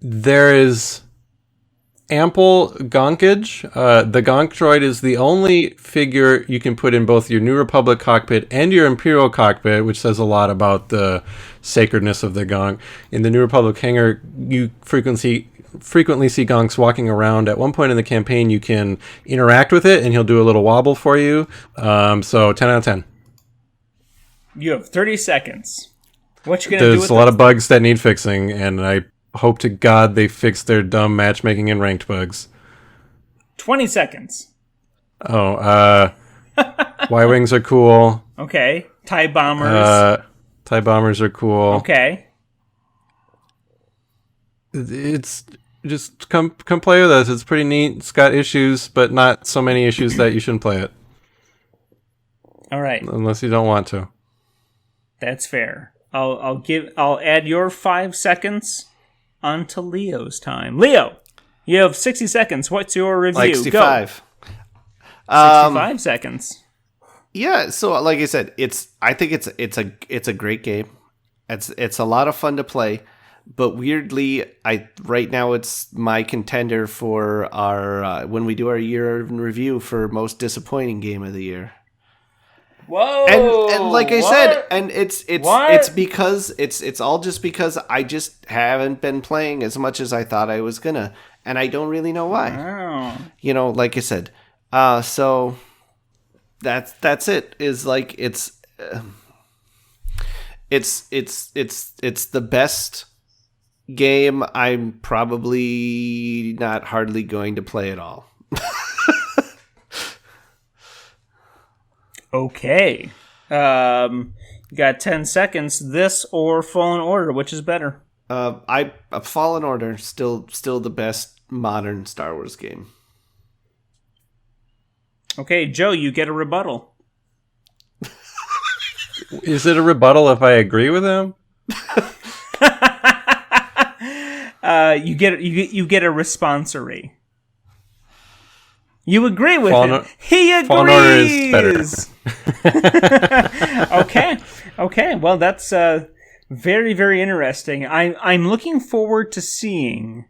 [SPEAKER 3] There is ample gonkage. The Gonk droid is the only figure you can put in both your New Republic cockpit and your Imperial cockpit, which says a lot about the sacredness of the Gonk. In the New Republic hangar, you frequently see Gonks walking around. At one point in the campaign, you can interact with it, and he'll do a little wobble for you. So 10 out of 10.
[SPEAKER 1] You have 30 seconds. What you gonna do with
[SPEAKER 3] There's a lot of bugs that need fixing, and I hope to God they fix their dumb matchmaking and ranked bugs.
[SPEAKER 1] 20 seconds.
[SPEAKER 3] Y-Wings are cool.
[SPEAKER 1] Okay. TIE bombers.
[SPEAKER 3] TIE bombers are cool.
[SPEAKER 1] Okay.
[SPEAKER 3] It's just come play with us. It's pretty neat. It's got issues, but not so many issues that you shouldn't play it.
[SPEAKER 1] All right.
[SPEAKER 3] Unless you don't want to.
[SPEAKER 1] That's fair. I'll add your 5 seconds onto Leo's time. Leo, you have 60 seconds. What's your review?
[SPEAKER 2] Like 65.
[SPEAKER 1] Go. 65 seconds.
[SPEAKER 2] Yeah, so like I said, I think it's a great game. It's a lot of fun to play, but weirdly, right now it's my contender for our when we do our year in review for most disappointing game of the year.
[SPEAKER 1] Whoa!
[SPEAKER 2] And like I said, and it's because it's all just because I just haven't been playing as much as I thought I was gonna, and I don't really know why.
[SPEAKER 1] Wow.
[SPEAKER 2] Like I said, so that's it. Is like it's the best game. I'm probably not hardly going to play at all.
[SPEAKER 1] Okay. You got 10 seconds. This or Fallen Order, which is better?
[SPEAKER 2] Fallen Order, still the best modern Star Wars game.
[SPEAKER 1] Okay, Joe, you get a rebuttal.
[SPEAKER 3] Is it a rebuttal if I agree with him?
[SPEAKER 1] You get a responsory. You agree with him. He agrees.
[SPEAKER 3] Fallen Order is
[SPEAKER 1] better. Okay. Well, that's very, very interesting. I'm looking forward to seeing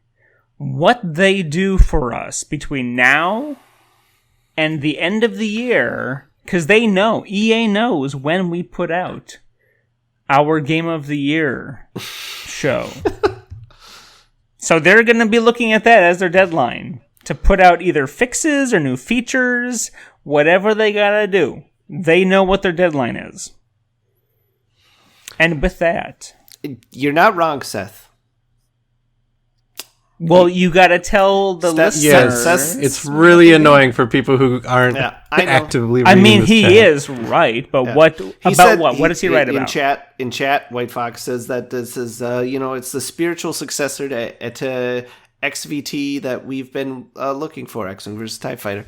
[SPEAKER 1] what they do for us between now and the end of the year, because EA knows when we put out our Game of the Year show. So they're going to be looking at that as their deadline to put out either fixes or new features, whatever they got to do. They know what their deadline is. And with that...
[SPEAKER 2] You're not wrong, Seth.
[SPEAKER 1] Well, you got to tell the listeners.
[SPEAKER 3] Yes, it's really annoying for people who aren't actively reading
[SPEAKER 1] he is right, but what about what? What is he right about?
[SPEAKER 2] In chat, White Fox says that this is, it's the spiritual successor to XVT that we've been looking for, X-Wing versus TIE Fighter.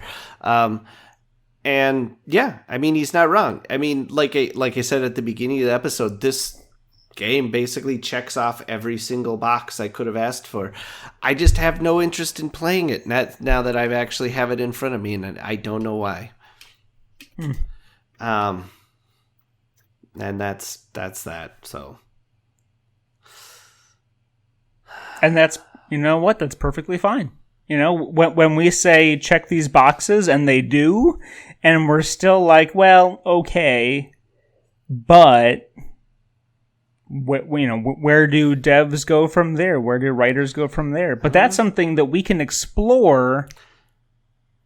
[SPEAKER 2] And yeah, I mean, he's not wrong. I mean, like I said at the beginning of the episode, this game basically checks off every single box I could have asked for. I just have no interest in playing it now that I actually have it in front of me, and I don't know why. And that's that. So,
[SPEAKER 1] and that's, you know what? That's perfectly fine. You know, when we say check these boxes and they do, and we're still like, well, okay, but where do devs go from there? Where do writers go from there? But that's something that we can explore.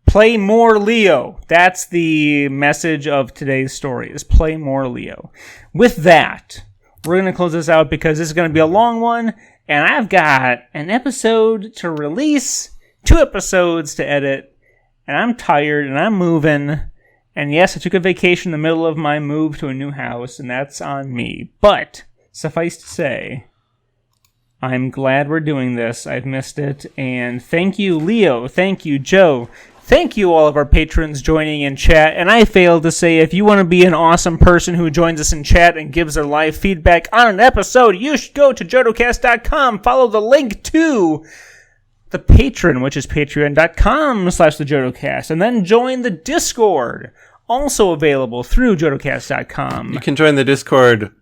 [SPEAKER 1] Play more Leo. That's the message of today's story, is play more Leo. With that, we're going to close this out because this is going to be a long one, and I've got an episode to release, 2 episodes to edit, and I'm tired, and I'm moving. And yes, I took a vacation in the middle of my move to a new house, and that's on me. But suffice to say, I'm glad we're doing this. I've missed it. And thank you, Leo. Thank you, Joe. Thank you, all of our patrons joining in chat. And I failed to say, if you want to be an awesome person who joins us in chat and gives their live feedback on an episode, you should go to jodocast.com. Follow the link to the Patreon, which is patreon.com/thejodocast. And then join the Discord, also available through jodocast.com.
[SPEAKER 3] You can join the Discord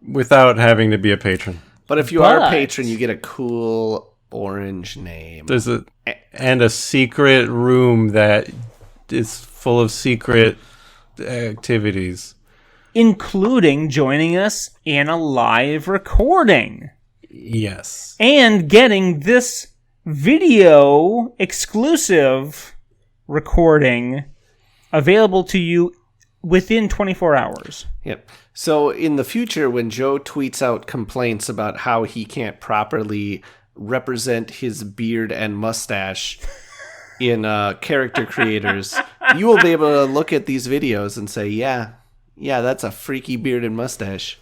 [SPEAKER 3] without having to be a patron.
[SPEAKER 2] But if you are a patron, you get a cool orange name.
[SPEAKER 3] There's a secret room that is full of secret activities,
[SPEAKER 1] including joining us in a live recording.
[SPEAKER 3] Yes.
[SPEAKER 1] And getting this video exclusive recording available to you within 24 hours.
[SPEAKER 2] Yep. So in the future, when Joe tweets out complaints about how he can't properly represent his beard and mustache in character creators, you will be able to look at these videos and say, yeah, that's a freaky beard and mustache.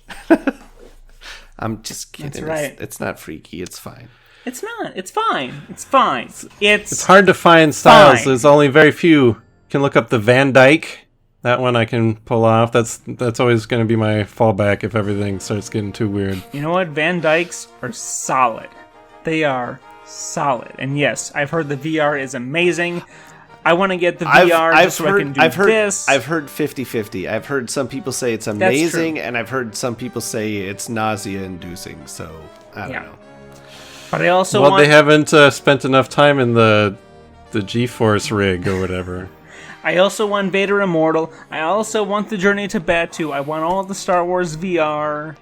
[SPEAKER 2] I'm just kidding.
[SPEAKER 1] That's right.
[SPEAKER 2] It's not freaky. It's fine.
[SPEAKER 1] It's not. It's fine. It's fine.
[SPEAKER 3] It's hard to find styles. Fine. There's only very few. You can look up the Van Dyke. That one I can pull off. That's always going to be my fallback if everything starts getting too weird.
[SPEAKER 1] You know what? Van Dykes are solid. They are solid. And yes, I've heard the VR is amazing. I want to get the VR I can do this.
[SPEAKER 2] I've heard 50-50. I've heard some people say it's amazing, and I've heard some people say it's nausea-inducing. So, I don't know.
[SPEAKER 1] But I also
[SPEAKER 3] they haven't spent enough time in the G-Force rig or whatever.
[SPEAKER 1] I also want Vader Immortal. I also want the Journey to Batuu. I want all the Star Wars VR.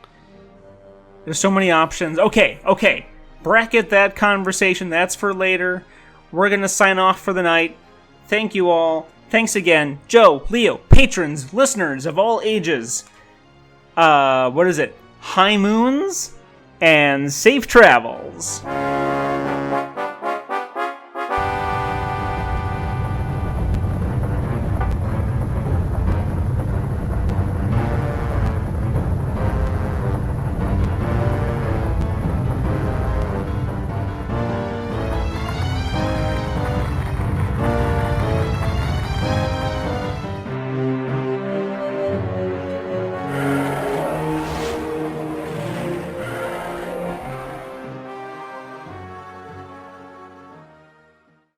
[SPEAKER 1] There's so many options. Okay. Bracket that conversation. That's for later. We're going to sign off for the night. Thank you all. Thanks again. Joe, Leo, patrons, listeners of all ages. What is it? High moons and safe travels.